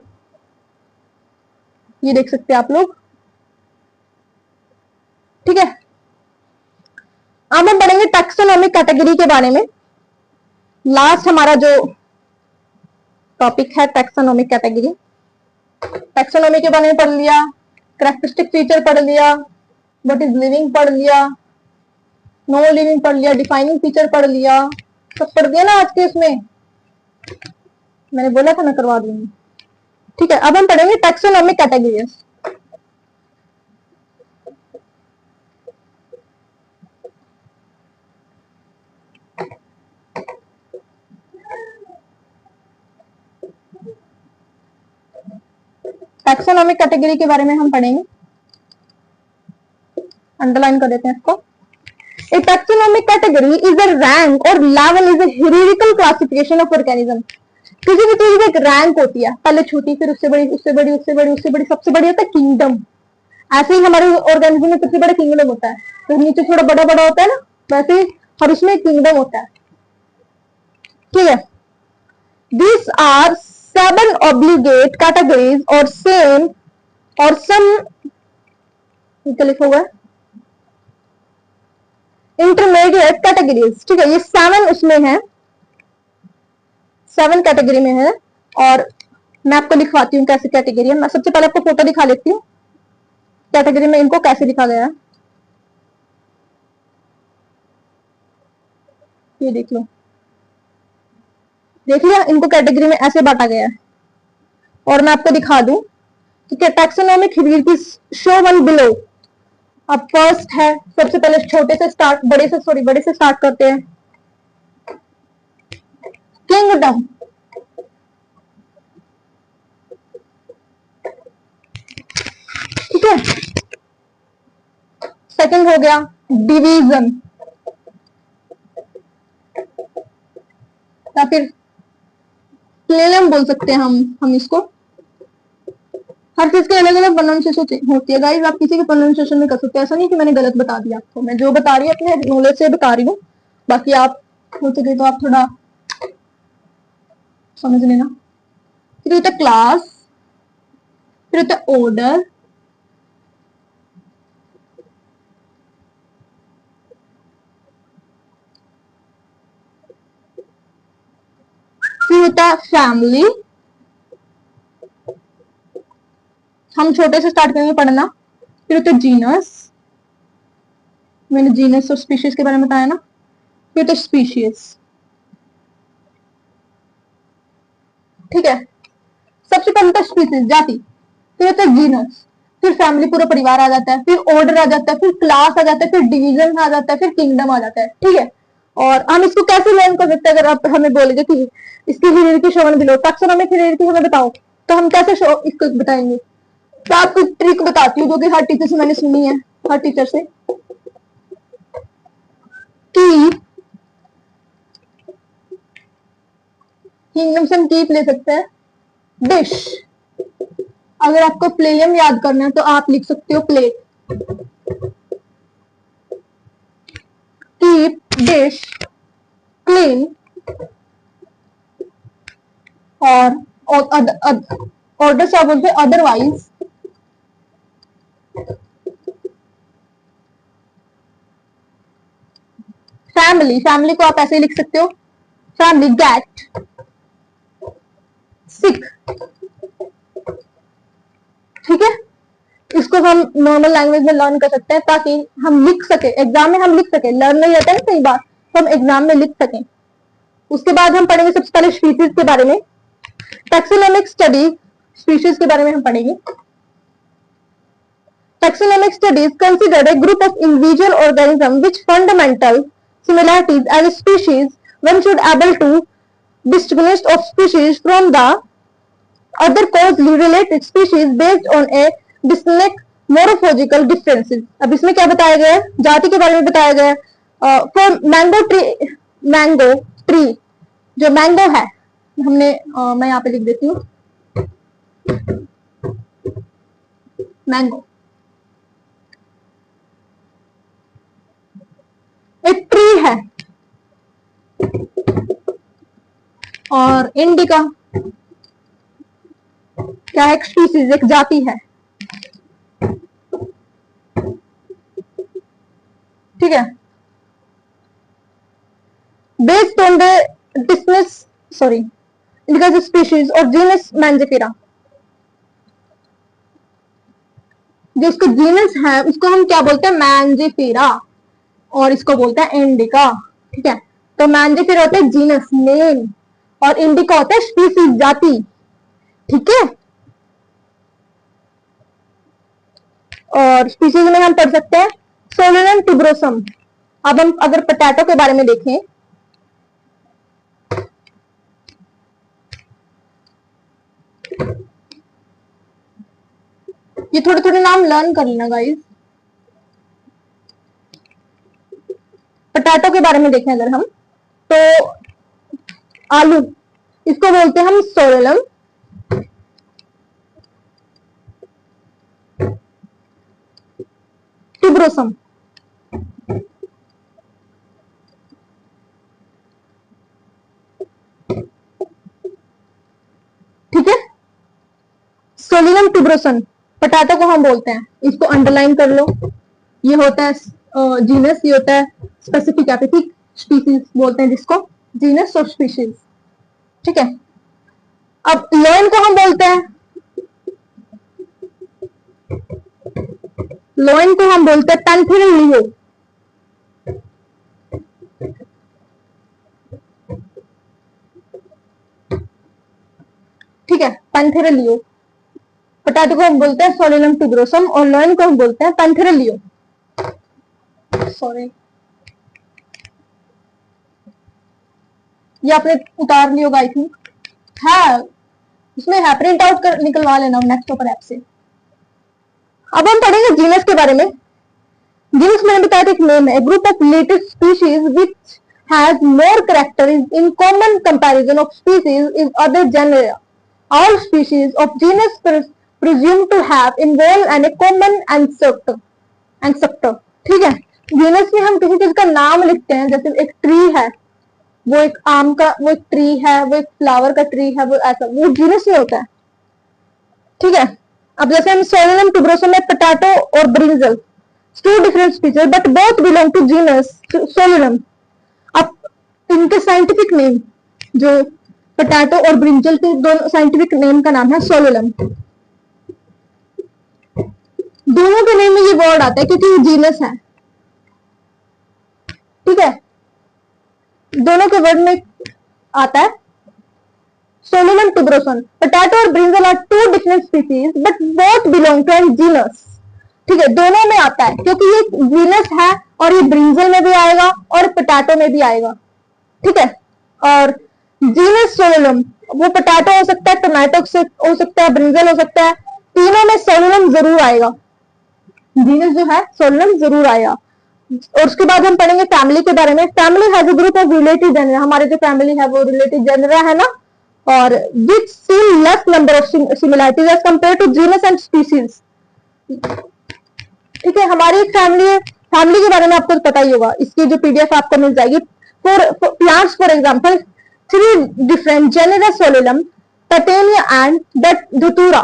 ये देख सकते हैं आप लोग। ठीक है, अब हम पढ़ेंगे टैक्सोनॉमिक कैटेगरी के बारे में। लास्ट हमारा जो टॉपिक है टैक्सोनॉमिक कैटेगरी, टैक्सोनॉमी के बारे में पढ़ लिया, कैरेक्टरिस्टिक फीचर पढ़ लिया, व्हाट इज लिविंग पढ़ लिया, नो लिविंग पढ़ लिया, डिफाइनिंग फीचर पढ़ लिया, सब पढ़ दिया ना आज के इसमें, मैंने बोला था मैं करवा दूंगी। ठीक है, अब हम पढ़ेंगे टैक्सोनॉमिक कैटेगरीज। टैक्सोनॉमिक कैटेगरी के बारे में हम पढ़ेंगे, अंडरलाइन कर देते हैं इसको। A taxonomic category is a rank or level is a hierarchical classification of organism। किसी भी चीज की एक रैंक होती है, पहले छोटी, फिर उससे बड़ी, उससे बड़ी, उससे बड़ी, उससे बड़ी, सबसे बड़ी होता है किंगडम। ऐसे ही हमारे ऑर्गेनिज्म में सबसे बड़ा किंगडम होता है, तो नीचे थोड़ा बड़ा बड़ा होता है ना, वैसे ही हर उसमें किंगडम होता है। ठीक है, these are 7 obligate categories or same or some, क्या लिखा हुआ है, इंटरमीडिएट कैटेगरीज। ठीक है, ये 7 उसमें है, 7 कैटेगरी में है, और मैं आपको लिखवाती हूँ कैसे कैटेगरी है। मैं सबसे पहले आपको फोटो दिखा लेती हूँ कैटेगरी में इनको कैसे लिखा गया है, ये देख लो, देख लिया, इनको कैटेगरी में ऐसे बांटा गया है। और मैं आपको दिखा दूं कि taxonomic hierarchy show one below. अब फर्स्ट है, सबसे पहले छोटे से स्टार्ट, बड़े से स्टार्ट करते हैं। किंगडम, ठीक है। सेकंड हो गया डिवीजन, या फिर प्लेनम बोल सकते हैं हम इसको। हर चीज के अलग अलग प्रोनाउंसिएशन होती है गाइस, आप किसी के प्रोनाउंसिएशन में कर सकते हैं, ऐसा नहीं कि मैंने गलत बता दिया आपको। मैं जो बता रही हूँ अपने नॉलेज से बता रही हूँ, बाकी आप हो सके तो आप थोड़ा समझ लेना। फिर होता है क्लास, फिर होता है ऑर्डर, फिर होता है फैमिली, हम छोटे से स्टार्ट करेंगे पढ़ना। फिर होता है जीनस, मैंने जीनस और स्पीशीज के बारे में बताया ना। फिर होता है स्पीशीज, ठीक है। सबसे पहले होता है स्पीशीज, जाति, फिर होता है जीनस, फिर फैमिली पूरा परिवार आ जाता है, फिर ऑर्डर आ जाता है, फिर क्लास आ जाता है, फिर डिवीजन आ जाता है, फिर किंगडम आ जाता है। ठीक है, और हम इसको कैसे लर्न कर सकते हैं? अगर आप हमें बोलेंगे कि इसकी hierarchy show one below, taxonomic hierarchy हमें बताओ, तो हम कैसे शो इसको बताएंगे? तो आपको ट्रिक बताती हूँ जो कि हर टीचर से मैंने सुनी है, हर टीचर से, कि किंगडम से हम कीप ले सकते हैं डिश। अगर आपको प्लेयम याद करना है तो आप लिख सकते हो प्लेट, कीप, डिश, क्लीन, और ऑर्डर से आप बोलते हैं अदरवाइज, फैमिली, फैमिली को आप ऐसे ही लिख सकते हो, फैमिली गेट, सिक, ठीक है। इसको हम नॉर्मल लैंग्वेज में लर्न कर सकते हैं ताकि हम लिख सके, एग्जाम में हम लिख सके। लर्न नहीं रहता है कई बार, तो हम एग्जाम में लिख सकें। उसके बाद हम पढ़ेंगे सबसे पहले स्पीशीज के बारे में, टैक्सोनॉमिक स्टडी, स्पीशीज के बारे में हम पढ़ेंगे। Taxonomic studies consider a group of individual organisms which fundamental similarities as a species. One should able to distinguish of species from the other closely related species based on a distinct morphological differences। अब इसमें क्या बताया गया है? जाति के बारे में बताया गया है। फॉर मैंगो ट्री, जो मैंगो है, हमने मैं यहाँ पे लिख देती हूँ मैंगो, एक ट्री है, इंडिका क्या है? एक स्पीसीज, एक जाति है। ठीक है। Based on the dismiss sorry indica species और जीनस मैंजिफेरा, जो उसका जीनस है उसको हम क्या बोलते हैं? मैंजिफेरा, और इसको बोलते हैं इंडिका। ठीक है। तो मैंजिफेरा होता है जीनस नेम और इंडिका होता है स्पीसीज जाति। ठीक है। और स्पीसीज में हम पढ़ सकते हैं सोलेनम ट्यूबरोसम। अब हम अगर पोटैटो के बारे में देखें, ये थोड़े थोड़े नाम लर्न कर लेना गाइस। पोटैटो के बारे में देखें अगर हम, तो आलू, इसको बोलते हैं हम सोलेनम ट्यूबरोसम। ठीक है। सोलेनम ट्यूबरोसम पोटैटो को हम बोलते हैं, इसको अंडरलाइन कर लो। ये होता है जीनस, ये होता है स्पेसिफिक एपिथिक, स्पीसीज बोलते हैं जिसको, जीनस और स्पीशीज। ठीक है। अब लोइन को हम बोलते हैं, लोइन को हम बोलते हैं पैंथेरा लियो। ठीक है, पैंथेरा लियो। पोटैटो को हम बोलते हैं सोलेनम ट्यूबरोसम और लोइन को हम बोलते हैं पैंथेरा लियो। सॉरी, ये आपने उतार लियो आई थिंक है, उसमें है, प्रिंट आउट कर निकलवा लेना नेक्स्ट पेपर ऐप से। अब हम पढ़ेंगे जीनस के बारे में। जीनस मैंने बताया था एक नेम है, group of related species which has more character in common comparison of species is other genre. All species of genus presumed to have involved and a common ancestor। ठीक है। जीनस में हम किसी चीज का नाम लिखते हैं, जैसे एक ट्री है, वो एक आम का वो एक ट्री है, वो एक फ्लावर का ट्री है, वो ऐसा, वो जीनस में होता है। ठीक है। अब जैसे हम सोलेनम ट्यूबरोसम में पोटैटो और brinjal, two different species but both belong to genus Solanum. अब इनके साइंटिफिक नेम, जो पोटैटो और ब्रिंजल के दोनों साइंटिफिक नेम का नाम है सोलेनम। दोनों के नेम में ये वर्ड आता है क्योंकि ये जीनस है। ठीक है। दोनों के वर्ड में आता है सोलेनम ट्यूबरोसम। पोटैटो और brinjal are two different species but both belong to an genus. ठीक है, दोनों में आता है क्योंकि ये जीनस है और ये ब्रिंजल में भी आएगा और पोटैटो में भी आएगा। ठीक है। और जीनस सोलेनम, वो पोटैटो हो सकता है, टोमेटो हो सकता है, ब्रिंजल हो सकता है, तीनों में सोलेनम जरूर आएगा। जीनस जो है सोलेनम जरूर आएगा। और उसके बाद हम पढ़ेंगे फैमिली के बारे में। Family has a group of relative genera. हमारे जो फैमिली है वो रिलेटिव जेनरा है ना, और which see less number of similarities as compare to genus and species. ठीक है। हमारी एक फैमिली है, फैमिली के बारे में आपको पता ही होगा, इसकी जो पीडीएफ आपको मिल जाएगी। For plants for example, 3 different genera Solenum, Titania and Datura।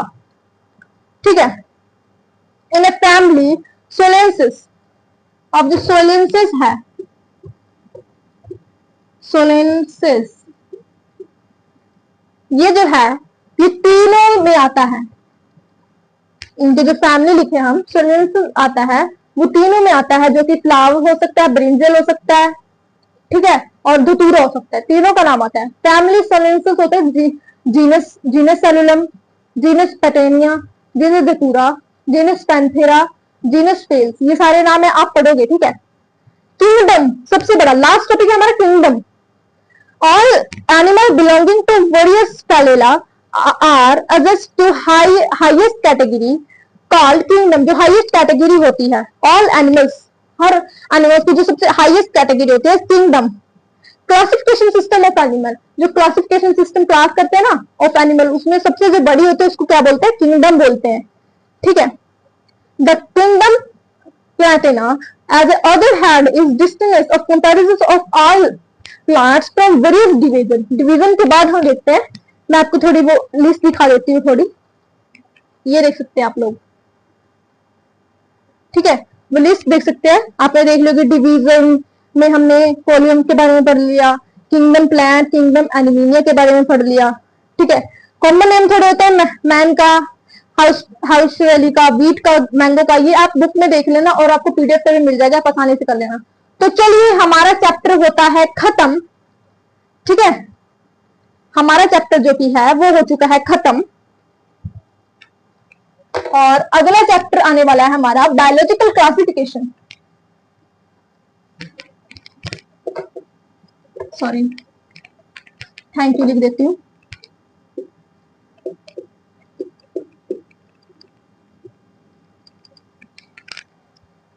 ठीक है। In a family Solensis, अब जो Solensis है, Solensis ये जो है ये तीनों में आता है। इनके जो फैमिली लिखे हम, Solensis आता है, वो तीनों में आता है, जो कि फ्लावर हो सकता है, ब्रिंजल हो सकता है, ठीक है, और धतूरा हो सकता है। तीनों का नाम आता है। फैमिली सोलेंसिस होते हैं genus, genus सेलुलम, genus petunia, genus धतूरा, जीनस पैंथेरा, जीनस फेल्स, ये सारे नाम है, आप पढ़ोगे। ठीक है। किंगडम, सबसे बड़ा लास्ट टॉपिक है हमारा kingdom. All animal belonging to various phyla are adjust to highest category called kingdom. जो हाईएस्ट कैटेगरी होती है, ऑल एनिमल्स, हर एनिमल्स की जो सबसे हाईएस्ट कैटेगरी होती है kingdom. Classification system of animal, जो क्लासिफिकेशन सिस्टम क्लास करते हैं ना ऑफ एनिमल, उसमें सबसे जो बड़ी होती है उसको क्या बोलते हैं? किंगडम बोलते हैं। ठीक है। The kingdom Plantae as a other hand is distinguished of comparison of all plants from various division. Division के बाद हम देखते हैं, मैं आपको थोड़ी वो लिस्ट दिखा देती हूँ थोड़ी, ये देख सकते हैं आप लोग, ठीक है, वो लिस्ट देख सकते हैं। आपने देख लो कि डिवीजन में हमने कोलियम के बारे में पढ़ लिया, किंगडम प्लांट, किंगडम एनिमीनिया के बारे में पढ़ लिया, ठीक है। कॉमन नेम थोड़े होते हैं, मैन का, हाउस वैली का, वीट का, मैंगो का, ये आप बुक में देख लेना और आपको पीडीएफ पे भी मिल जाएगा, आप आसानी से कर लेना। तो चलिए हमारा चैप्टर होता है खत्म, ठीक है, हमारा चैप्टर जो कि है वो हो चुका है खत्म, और अगला चैप्टर आने वाला है हमारा biological classification. Sorry, thank you लिख देती हूँ।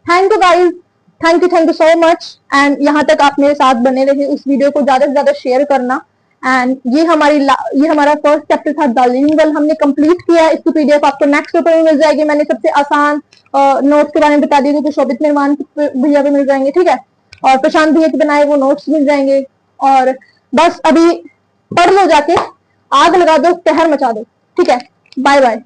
Thank you guys, thank you so much. And यहाँ तक आप मेरे साथ बने रहे, उस वीडियो को ज्यादा से ज्यादा शेयर करना। एंड ये हमारा फर्स्ट चैप्टर था द लिविंग वर्ल्ड, हमने कंप्लीट किया। इसकी पीडीएफ आपको नेक्स्ट पेपर में मिल जाएगी। मैंने सबसे आसान नोट्स के बारे में बता दिया, तो शोभित निर्माण भैया भी मिल जाएंगे, ठीक है, और प्रशांत भैया के बनाए वो नोट्स मिल जाएंगे। और बस अभी पढ़ लो, जाके आग लगा दो, कहर मचा दो, ठीक है। Bye bye.